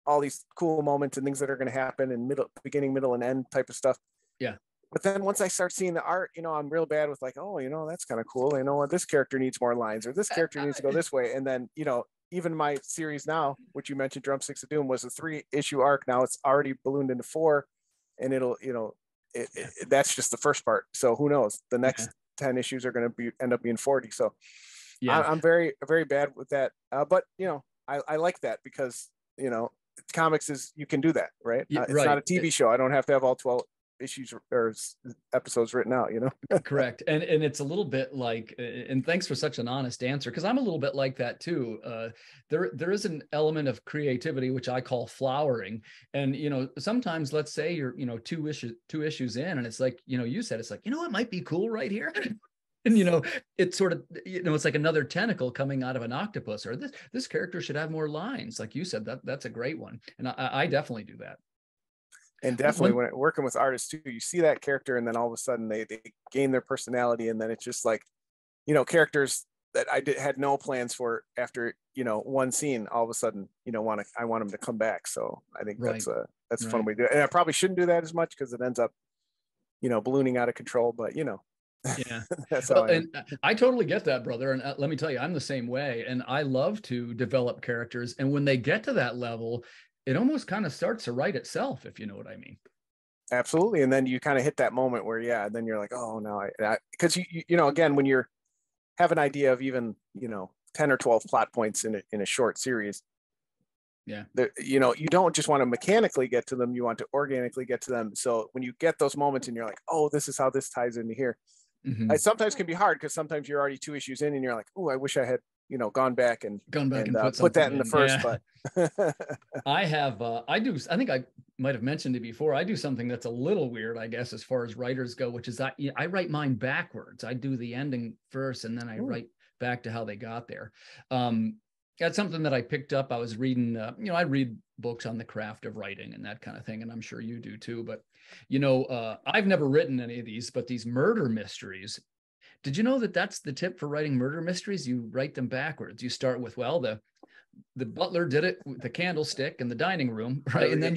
all these cool moments and things that are going to happen in beginning, middle, and end type of stuff. Yeah. But then once I start seeing the art, I'm real bad with like, oh, that's kind of cool. What, this character needs more lines, or this character needs to go this way, and then even my series now, which you mentioned, Drumsticks of Doom, was a 3-issue arc. Now it's already ballooned into 4, and it'll that's just the first part. So who knows? The next 10 issues are going to end up being 40. So I'm very, very bad with that. But I like that because comics is, you can do that, right? It's not a TV show. I don't have to have all 12 issues or episodes written out, Correct. And it's a little bit like, and thanks for such an honest answer, because I'm a little bit like that too. There is an element of creativity which I call flowering, and sometimes, let's say you're 2 issues in, and it's like you said, it's like it might be cool right here. And it's sort of it's like another tentacle coming out of an octopus, or this character should have more lines, like you said. That's a great one, and I definitely do that. And definitely when working with artists too, you see that character, and then all of a sudden they gain their personality, and then it's just like, characters that I had no plans for after one scene, all of a sudden I want them to come back. So I think that's a fun way to do it. And I probably shouldn't do that as much because it ends up ballooning out of control. But Yeah. That's how Well, I am. and I totally get that, brother. And let me tell you, I'm the same way. And I love to develop characters. And when they get to that level, it almost kind of starts to write itself, if you know what I mean. Absolutely. And then you kind of hit that moment where, yeah, then you're like, oh no, because you know, again, when you're have an idea of even, you know, 10 or 12 plot points in a short series, Yeah. you know, you don't just want to mechanically get to them, you want to organically get to them. So when you get those moments and you're like, oh, this is how this ties into here, it sometimes can be hard because sometimes you're already 2 issues in and you're like, oh, I wish I had, you know, gone back and Put put something that in the in. first. Yeah. But I think I might have mentioned it before. I do something that's a little weird, I guess, as far as writers go, which is I write mine backwards. I do the ending first and then I write back to how they got there. That's something that I picked up. I was reading, you know, I read books on the craft of writing and that kind of thing. And I'm sure you do too. But, you know, I've never written any of these, but these murder mysteries, did you know that that's the tip for writing murder mysteries? You write them backwards. You start with, well, the butler did it with the candlestick in the dining room, right? And then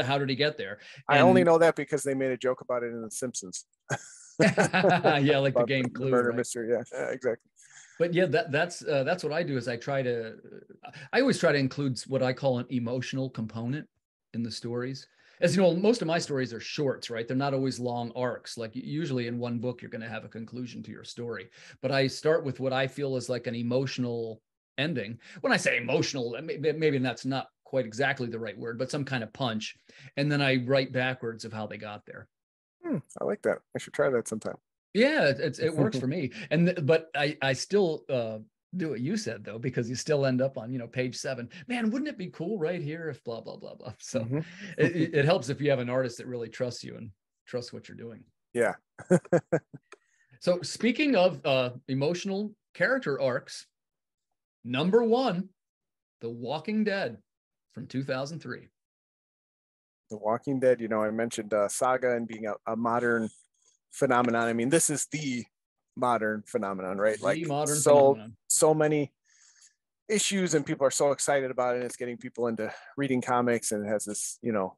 how did he get there? I only know that because they made a joke about it in The Simpsons. Yeah, like the game the Clue, murder right? mystery. Yeah, exactly. But yeah, that's what I do is I always try to include what I call an emotional component in the stories. As you know, most of my stories are shorts, right? They're not always long arcs. Like usually in one book, you're going to have a conclusion to your story. But I start with what I feel is like an emotional ending. When I say emotional, maybe that's not quite exactly the right word, but some kind of punch. And then I write backwards of how they got there. I like that. I should try that sometime. Yeah, it works for me. But I still do what you said though, because you still end up on, you know, page 7. Man, wouldn't it be cool right here if blah, blah, blah, blah. So it helps if you have an artist that really trusts you and trusts what you're doing. Yeah. So speaking of emotional character arcs, number 1, The Walking Dead from 2003. The Walking Dead, you know, I mentioned Saga and being a modern phenomenon. I mean, this is the modern phenomenon, right? The modern phenomenon. So many issues and people are so excited about it. And it's getting people into reading comics, and it has this, you know,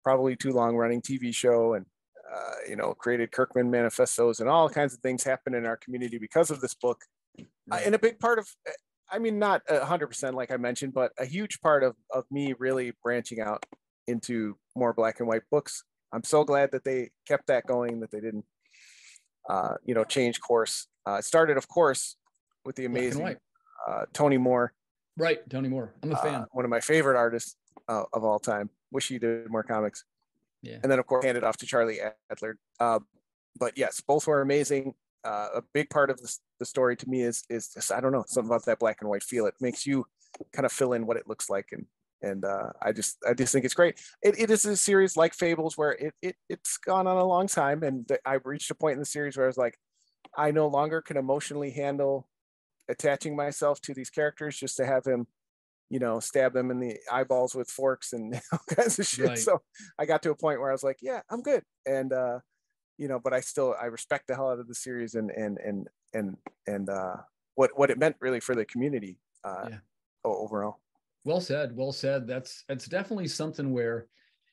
probably too long running TV show, and you know, created Kirkman manifestos and all kinds of things happen in our community because of this book. Right. And a big part of, I mean, not 100% like I mentioned, but a huge part of me really branching out into more black and white books. I'm so glad that they kept that going, that they didn't, you know, change course. It started, of course, with the amazing Tony Moore. Right, Tony Moore. I'm a fan. One of my favorite artists of all time. Wish he did more comics. Yeah. And then, of course, handed off to Charlie Adler. But yes, both were amazing. A big part of the story to me is just, I don't know, something about that black and white feel. It makes you kind of fill in what it looks like, and I just think it's great. It is a series like Fables where it's gone on a long time, and I've reached a point in the series where I was like, I no longer can emotionally handle attaching myself to these characters just to have him, you know, stab them in the eyeballs with forks and all kinds of shit. Right. So I got to a point where I was like, yeah, I'm good. And you know, but I respect the hell out of the series and what it meant really for the community overall. Well said. Well said. That's definitely something where,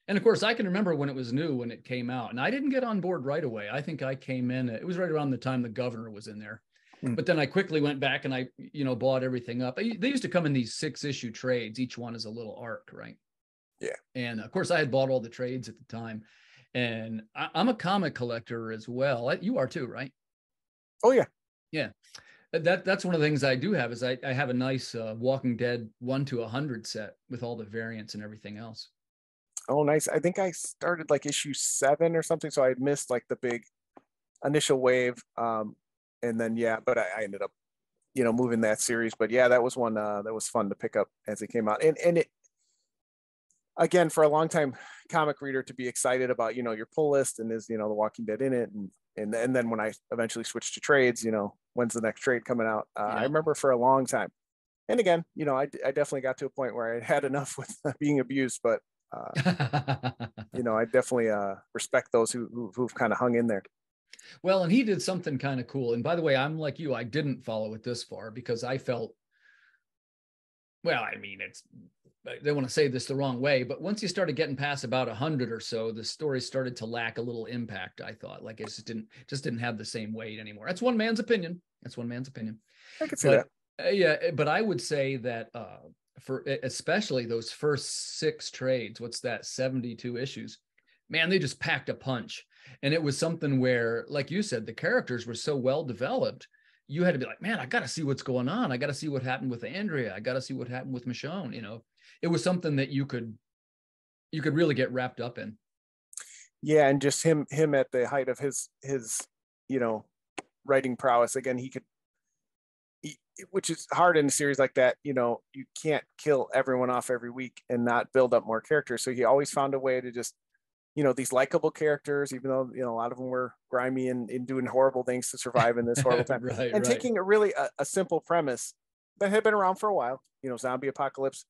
and of course I can remember when it was new, when it came out, and I didn't get on board right away. I think I came in, it was right around the time the Governor was in there. But then I quickly went back and I, you know, bought everything up. They used to come in these 6-issue trades. Each one is a little arc, right? Yeah. And of course I had bought all the trades at the time. And I'm a comic collector as well. You are too, right? Oh yeah. Yeah. That's one of the things I do have is I have a nice Walking Dead 1 to 100 set with all the variants and everything else. Oh, nice. I think I started like issue 7 or something. So I missed like the big initial wave. And then, yeah, but I ended up, you know, moving that series. But yeah, that was one that was fun to pick up as it came out. And it, again, for a long time comic reader to be excited about, you know, your pull list and is, you know, The Walking Dead in it. And then when I eventually switched to trades, you know, when's the next trade coming out? I remember for a long time. And again, you know, I definitely got to a point where I had enough with being abused, but, you know, I definitely respect those who've kind of hung in there. Well, and he did something kind of cool. And by the way, I'm like you, I didn't follow it this far because I felt, well, I mean, they want to say this the wrong way, but once you started getting past about 100 or so, the story started to lack a little impact. I thought, like, it just didn't have the same weight anymore. That's one man's opinion. I can see But that. yeah, but I would say that for especially those first 6 trades, what's that, 72 issues, man, they just packed a punch. And it was something where, like you said, the characters were so well developed. You had to be like, man, I got to see what's going on. I got to see what happened with Andrea. I got to see what happened with Michonne. You know, it was something that you could really get wrapped up in. Yeah, and just him at the height of his writing prowess. Again, which is hard in a series like that. You can't kill everyone off every week and not build up more characters. So he always found a way to just, these likable characters, even though, a lot of them were grimy and doing horrible things to survive in this horrible time. Right. Taking a really a simple premise that had been around for a while, zombie apocalypse.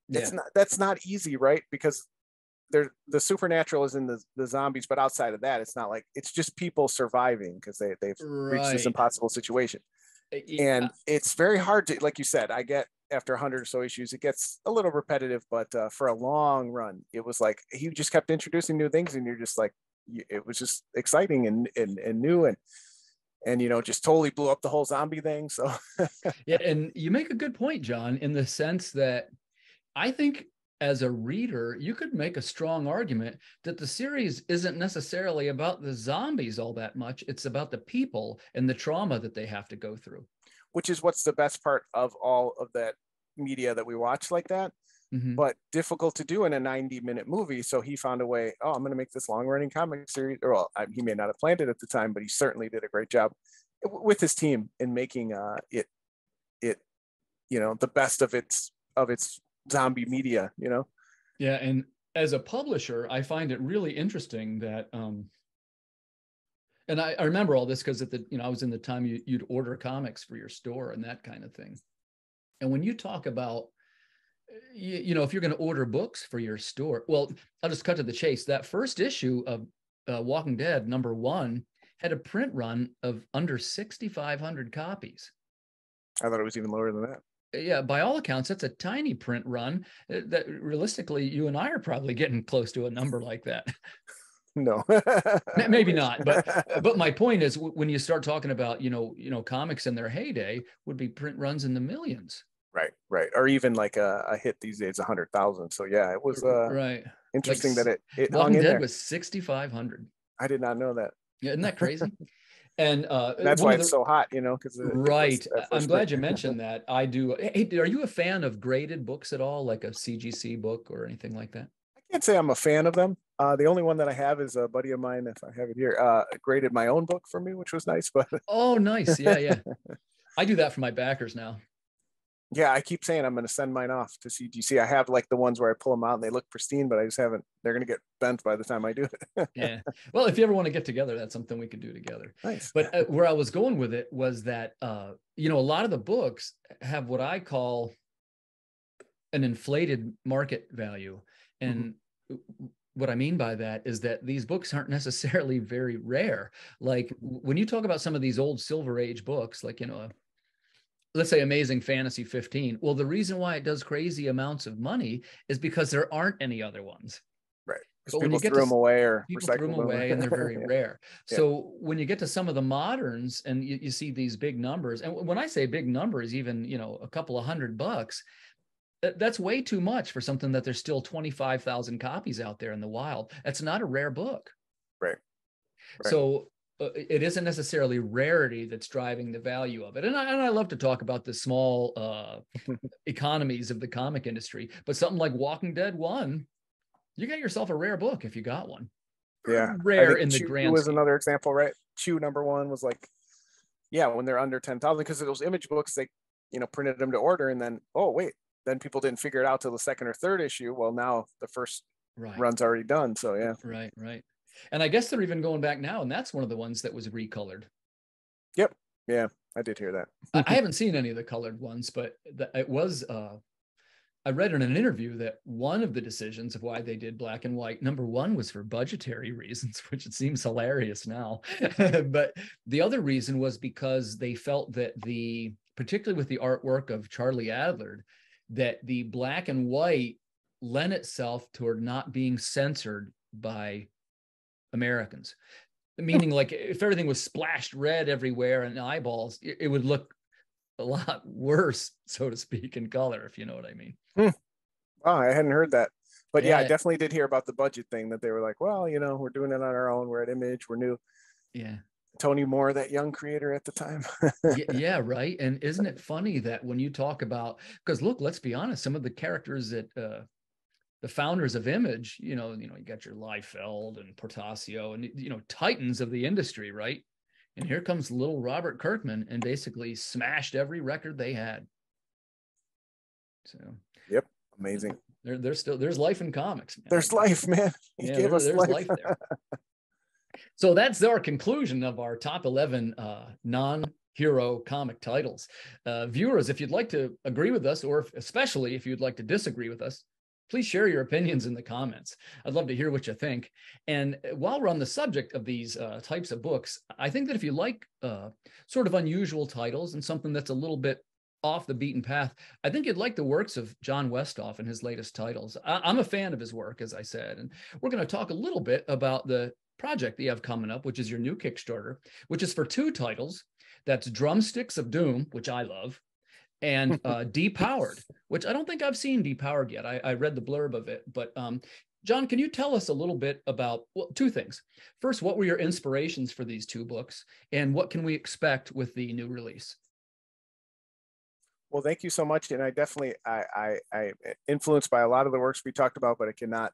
Yeah. That's not easy, right? Because the supernatural is in the zombies, but outside of that, it's not like, it's just people surviving because they've reached this impossible situation. And it's very hard to, like you said, I get after 100 or so issues, it gets a little repetitive, but for a long run, it was like, he just kept introducing new things and you're just like, it was just exciting and new and just totally blew up the whole zombie thing. So yeah. And you make a good point, John, in the sense that I think as a reader, you could make a strong argument that the series isn't necessarily about the zombies all that much. It's about the people and the trauma that they have to go through. Which is what's the best part of all of that media that we watch like that, but difficult to do in a 90-minute movie. So he found a way, I'm going to make this long-running comic series. He may not have planned it at the time, but he certainly did a great job with his team in making it the best of its zombie media, Yeah. And as a publisher, I find it really interesting that and I remember all this because I was in the time you'd order comics for your store and that kind of thing. And when you talk about if you're going to order books for your store, well, I'll just cut to the chase. That first issue of Walking Dead #1 had a print run of under 6,500 copies. I thought it was even lower than that. Yeah, by all accounts, that's a tiny print run. That realistically, you and I are probably getting close to a number like that. No, maybe not. But my point is, when you start talking about comics in their heyday, would be print runs in the millions. Right, or even like a hit these days, 100,000. So yeah, it was right. Interesting like, that it Walking hung in Dead there. was 6,500. I did not know that. Yeah, isn't that crazy? And that's why it's so hot, because right. I'm glad you mentioned that. I do. Hey, are you a fan of graded books at all, like a CGC book or anything like that? I can't say I'm a fan of them. The only one that I have is a buddy of mine, if I have it here, graded my own book for me, which was nice. But oh, nice. Yeah. I do that for my backers now. Yeah, I keep saying I'm going to send mine off to CGC. I have like the ones where I pull them out and they look pristine, but I just haven't. They're going to get bent by the time I do it. Yeah. Well, if you ever want to get together, that's something we could do together. Nice. But where I was going with it was that, a lot of the books have what I call an inflated market value. And what I mean by that is that these books aren't necessarily very rare. Like when you talk about some of these old Silver Age books, like, let's say Amazing Fantasy 15. Well, the reason why it does crazy amounts of money is because there aren't any other ones. Right. But when you get threw them away or people threw them away and they're very rare. Yeah. So when you get to some of the moderns and you see these big numbers, and when I say big numbers, even, a couple of $100, that's way too much for something that there's still 25,000 copies out there in the wild. That's not a rare book. Right. So it isn't necessarily rarity that's driving the value of it. And I love to talk about the small economies of the comic industry, but something like Walking Dead 1, you got yourself a rare book if you got one. Yeah. Rare in the grand was scheme. Another example, right? Chew #1 was like, when they're under 10,000, because those image books, they, printed them to order and then, then people didn't figure it out till the second or third issue. Well, now the first run's already done. So yeah. Right. And I guess they're even going back now, and that's one of the ones that was recolored. Yep. Yeah, I did hear that. I haven't seen any of the colored ones, but it was. I read in an interview that one of the decisions of why they did black and white, #1, was for budgetary reasons, which it seems hilarious now. But the other reason was because they felt that particularly with the artwork of Charlie Adler, that the black and white lent itself toward not being censored by Americans. Meaning, like, if everything was splashed red everywhere and eyeballs, it would look a lot worse, so to speak, in color, if you know what I mean. Wow, I hadn't heard that. But yeah, I Yeah. definitely did hear about the budget thing, that they were like, well, you know, we're doing it on our own. We're at Image. We're new. Yeah. Tony Moore, that young creator at the time. Yeah, right. And isn't it funny that when you talk about, because look, let's be honest, some of the characters that the founders of Image, you got your Liefeld and Portasio and, titans of the industry, right? And here comes little Robert Kirkman and basically smashed every record they had. So, yep, amazing. There's life in comics, man. There's life, man. He gave us there's life there. So that's our conclusion of our top 11 non-hero comic titles. Viewers, if you'd like to agree with us, or especially if you'd like to disagree with us, please share your opinions in the comments. I'd love to hear what you think. And while we're on the subject of these types of books, I think that if you like sort of unusual titles and something that's a little bit off the beaten path, I think you'd like the works of John Westhoff and his latest titles. I'm a fan of his work, as I said, and we're going to talk a little bit about the project that you have coming up, which is your new Kickstarter, which is for 2 titles. That's Drumsticks of Doom, which I love, and Depowered, which I don't think I've seen Depowered yet. I read the blurb of it, but John, can you tell us a little bit about, well, 2 things. First, what were your inspirations for these 2 books, and what can we expect with the new release? Well, thank you so much. And I definitely, I influenced by a lot of the works we talked about, but I cannot,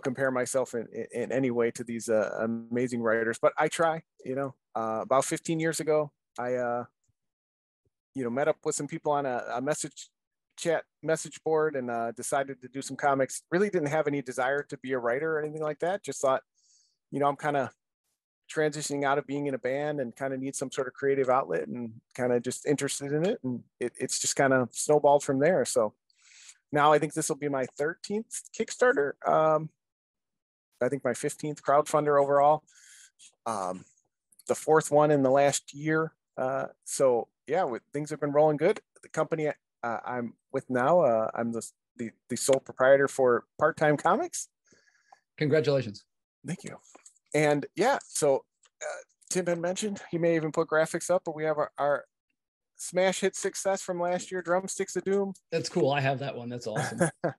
compare myself in any way to these amazing writers, but I try. About 15 years ago, I met up with some people on a message board and decided to do some comics. Really didn't have any desire to be a writer or anything like that. Just thought, I'm kind of transitioning out of being in a band and kind of need some sort of creative outlet, and kind of just interested in it. And it's just kind of snowballed from there. So now I think this will be my 13th Kickstarter. I think my 15th crowdfunder overall. The 4th one in the last year. So yeah, things have been rolling good. The company I'm with now, I'm the sole proprietor for Part-Time Comics. Congratulations. Thank you. And yeah, so Tim had mentioned, he may even put graphics up, but we have our smash hit success from last year, Drumsticks of Doom. That's cool. I have that one. That's awesome. We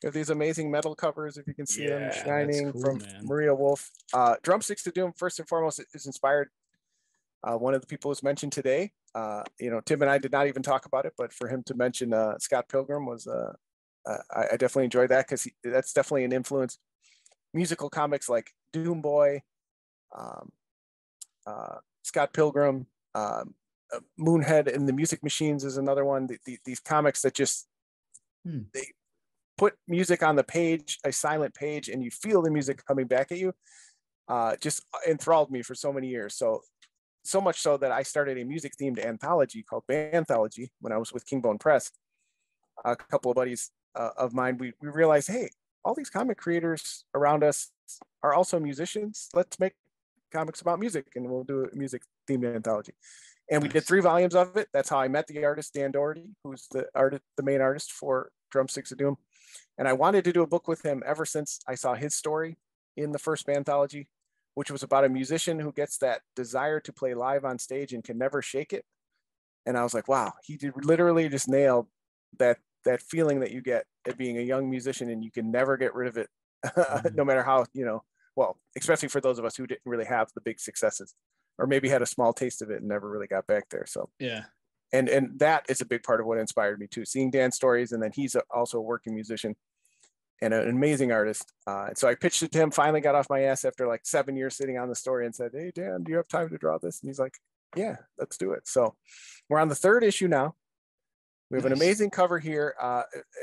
have these amazing metal covers, if you can see them, shining cool, from man. Maria Wolf. Drumsticks of Doom, first and foremost, is inspired. One of the people who's mentioned today, Tim and I did not even talk about it, but for him to mention Scott Pilgrim was, I definitely enjoyed that, because that's definitely an influence. Musical comics like Doom Boy, Scott Pilgrim, Moonhead and the Music Machines is another one. These comics that just they put music on the page, a silent page, and you feel the music coming back at you. Just enthralled me for so many years. So much so that I started a music themed anthology called Banthology when I was with Kingbone Press. A couple of buddies of mine, we realized, hey, all these comic creators around us are also musicians. Let's make comics about music, and we'll do a music themed anthology. And we did 3 volumes of it. That's how I met the artist, Dan Doherty, who's the main artist for Drumsticks of Doom. And I wanted to do a book with him ever since I saw his story in the first Banthology, which was about a musician who gets that desire to play live on stage and can never shake it. And I was like, wow, he literally just nailed that feeling that you get at being a young musician, and you can never get rid of it, no matter how, well, especially for those of us who didn't really have the big successes, or maybe had a small taste of it and never really got back there. So yeah. And that is a big part of what inspired me too, seeing Dan's stories. And then he's also a working musician and an amazing artist. And so I pitched it to him, finally got off my ass after like 7 years sitting on the story, and said, hey, Dan, do you have time to draw this? And he's like, yeah, let's do it. So we're on the 3rd issue now. We have an amazing cover here,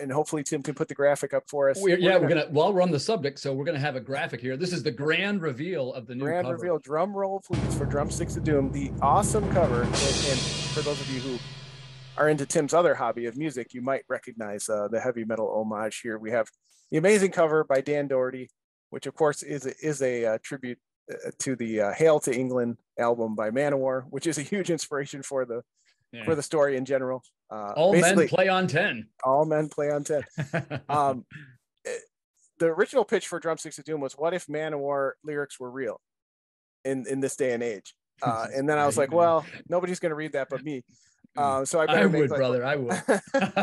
and hopefully Tim can put the graphic up for us. We're gonna while we're on the subject, so we're gonna have a graphic here. This is the grand reveal of the new cover. Reveal. Drum roll, please, for Drumsticks of Doom. The awesome cover, and for those of you who are into Tim's other hobby of music, you might recognize the heavy metal homage here. We have the amazing cover by Dan Doherty, which of course is a tribute to the Hail to England album by Manowar, which is a huge inspiration for the for the story in general. All men play on 10. All men play on 10. The original pitch for Drumsticks of Doom was, what if Man-O-War lyrics were real in this day and age? And then I was like, well, nobody's going to read that but me. So I would, brother. I would.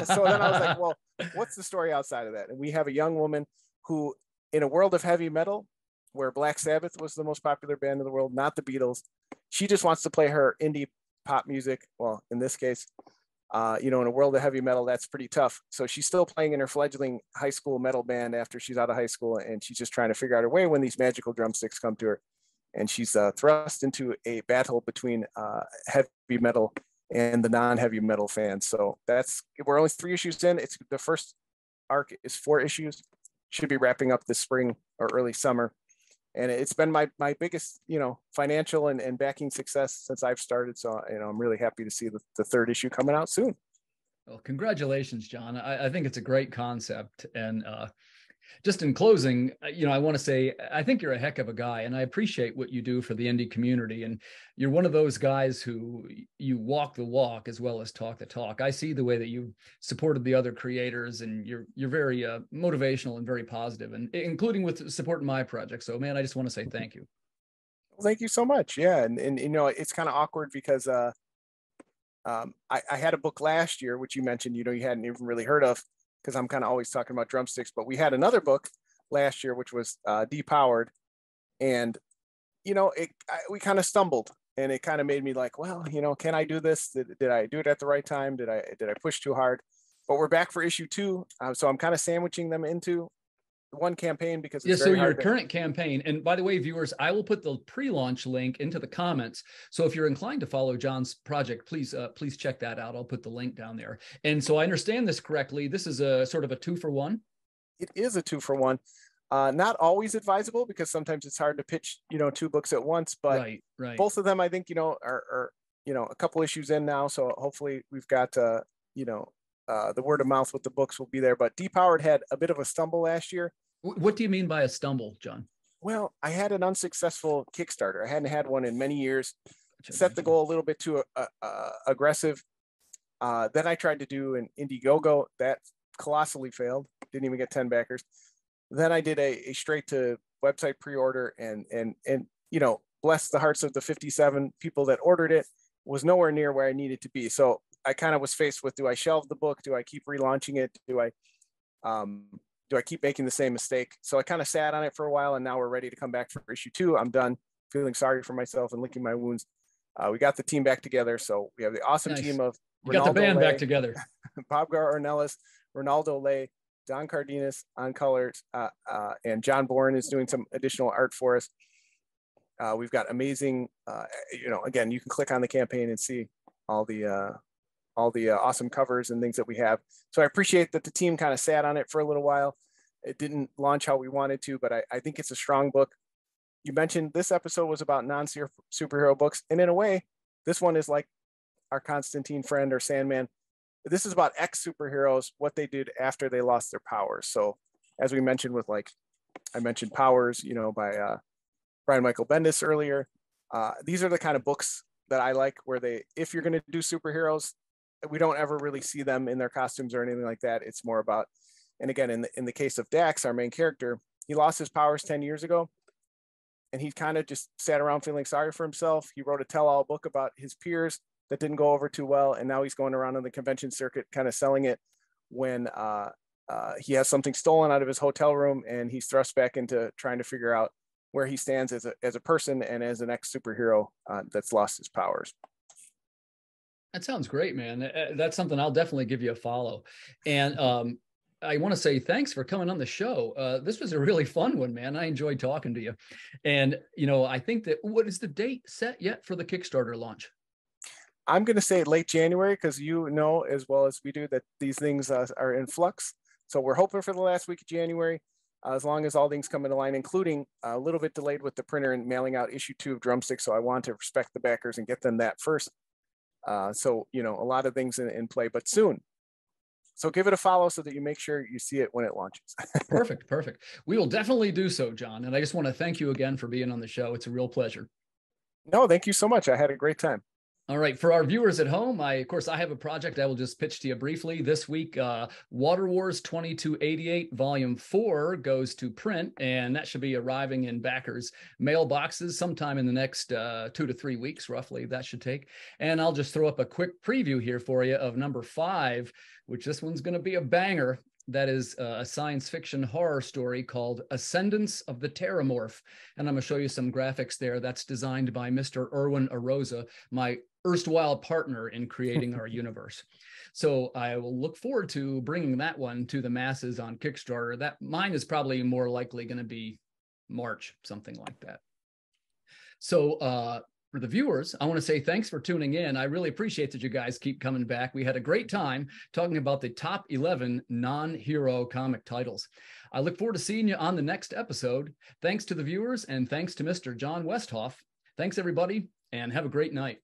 So then I was like, well, what's the story outside of that? And we have a young woman who, in a world of heavy metal, where Black Sabbath was the most popular band in the world, not the Beatles, she just wants to play her indie pop music. Well, in this case, in a world of heavy metal, that's pretty tough. So she's still playing in her fledgling high school metal band after she's out of high school, and she's just trying to figure out her way when these magical drumsticks come to her. And she's thrust into a battle between heavy metal and the non-heavy metal fans. So we're only 3 issues in. It's the first arc is 4 issues. Should be wrapping up this spring or early summer. And it's been my biggest, financial and backing success since I've started. So, I'm really happy to see the 3rd issue coming out soon. Well, congratulations, John. I think it's a great concept. And just in closing, I want to say, I think you're a heck of a guy, and I appreciate what you do for the indie community. And you're one of those guys who you walk the walk as well as talk the talk. I see the way that you supported the other creators, and you're very motivational and very positive, and including with supporting my project. So, man, I just want to say thank you. Well, thank you so much. Yeah, and it's kind of awkward because I had a book last year, which you mentioned, you hadn't even really heard of, because I'm kind of always talking about drumsticks, but we had another book last year, which was Depowered. And, we kind of stumbled, and it kind of made me like, well, can I do this? Did I do it at the right time? Did I push too hard? But we're back for issue 2. So I'm kind of sandwiching them into one campaign because it's so your current campaign, and by the way, viewers, I will put the pre-launch link into the comments. So if you're inclined to follow John's project, please check that out. I'll put the link down there. And so I understand this correctly. This is a sort of a 2-for-1. It is a 2-for-1. Not always advisable, because sometimes it's hard to pitch, 2 books at once, but right. Both of them, I think, are a couple issues in now. So hopefully we've got, the word of mouth with the books will be there. But Depowered had a bit of a stumble last year. What do you mean by a stumble, John? Well, I had an unsuccessful Kickstarter. I hadn't had one in many years. Set the goal a little bit too aggressive. Then I tried to do an Indiegogo. That colossally failed. Didn't even get 10 backers. Then I did a straight to website pre-order, and bless the hearts of the 57 people that ordered it. Was nowhere near where I needed to be. So I kind of was faced with, do I shelve the book? Do I keep relaunching it? Do I keep making the same mistake? So I kind of sat on it for a while, and now we're ready to come back for issue 2. I'm done feeling sorry for myself and licking my wounds. We got the team back together. So we have the awesome team of Ronaldo, got the band back together. Bob Ornelas, Ronaldo Lay, Don Cardenas on colors, and John Bourne is doing some additional art for us. We've got amazing, again, you can click on the campaign and see all the awesome covers and things that we have. So I appreciate that the team kind of sat on it for a little while. It didn't launch how we wanted to, but I think it's a strong book. You mentioned this episode was about non-superhero books, and in a way, this one is like our Constantine friend or Sandman. This is about ex-superheroes, what they did after they lost their powers. So as we mentioned with, I mentioned Powers, by Brian Michael Bendis earlier. These are the kind of books that I like, where if you're going to do superheroes, we don't ever really see them in their costumes or anything like that. It's more about, and again, in the case of Dax, our main character, he lost his powers 10 years ago, and he kind of just sat around feeling sorry for himself. He wrote a tell-all book about his peers that didn't go over too well, and now he's going around on the convention circuit kind of selling it when he has something stolen out of his hotel room, and he's thrust back into trying to figure out where he stands as a person and as an ex-superhero that's lost his powers. That sounds great, man. That's something I'll definitely give you a follow. And I want to say thanks for coming on the show. This was a really fun one, man. I enjoyed talking to you. And, I think that, what is the date set yet for the Kickstarter launch? I'm going to say late January, because as well as we do that these things are in flux. So we're hoping for the last week of January, as long as all things come into line, including a little bit delayed with the printer and mailing out issue 2 of Drumsticks. So I want to respect the backers and get them that first. So, a lot of things in play, but soon. So give it a follow so that you make sure you see it when it launches. Perfect. We will definitely do so, John. And I just want to thank you again for being on the show. It's a real pleasure. No, thank you so much. I had a great time. All right, for our viewers at home, of course, I have a project I will just pitch to you briefly. This week, Water Wars 2288 Volume 4 goes to print, and that should be arriving in backers' mailboxes sometime in the next 2 to 3 weeks, roughly, that should take. And I'll just throw up a quick preview here for you of number 5, which this one's going to be a banger. That is a science fiction horror story called Ascendance of the Terramorph. And I'm going to show you some graphics there. That's designed by Mr. Erwin Arosa, my erstwhile partner in creating our universe. So I will look forward to bringing that one to the masses on Kickstarter. That mine is probably more likely going to be March, something like that. So for the viewers, I want to say thanks for tuning in. I really appreciate that you guys keep coming back. We had a great time talking about the top 11 non-hero comic titles. I look forward to seeing you on the next episode. Thanks to the viewers and thanks to Mr. John Westhoff. Thanks, everybody, and have a great night.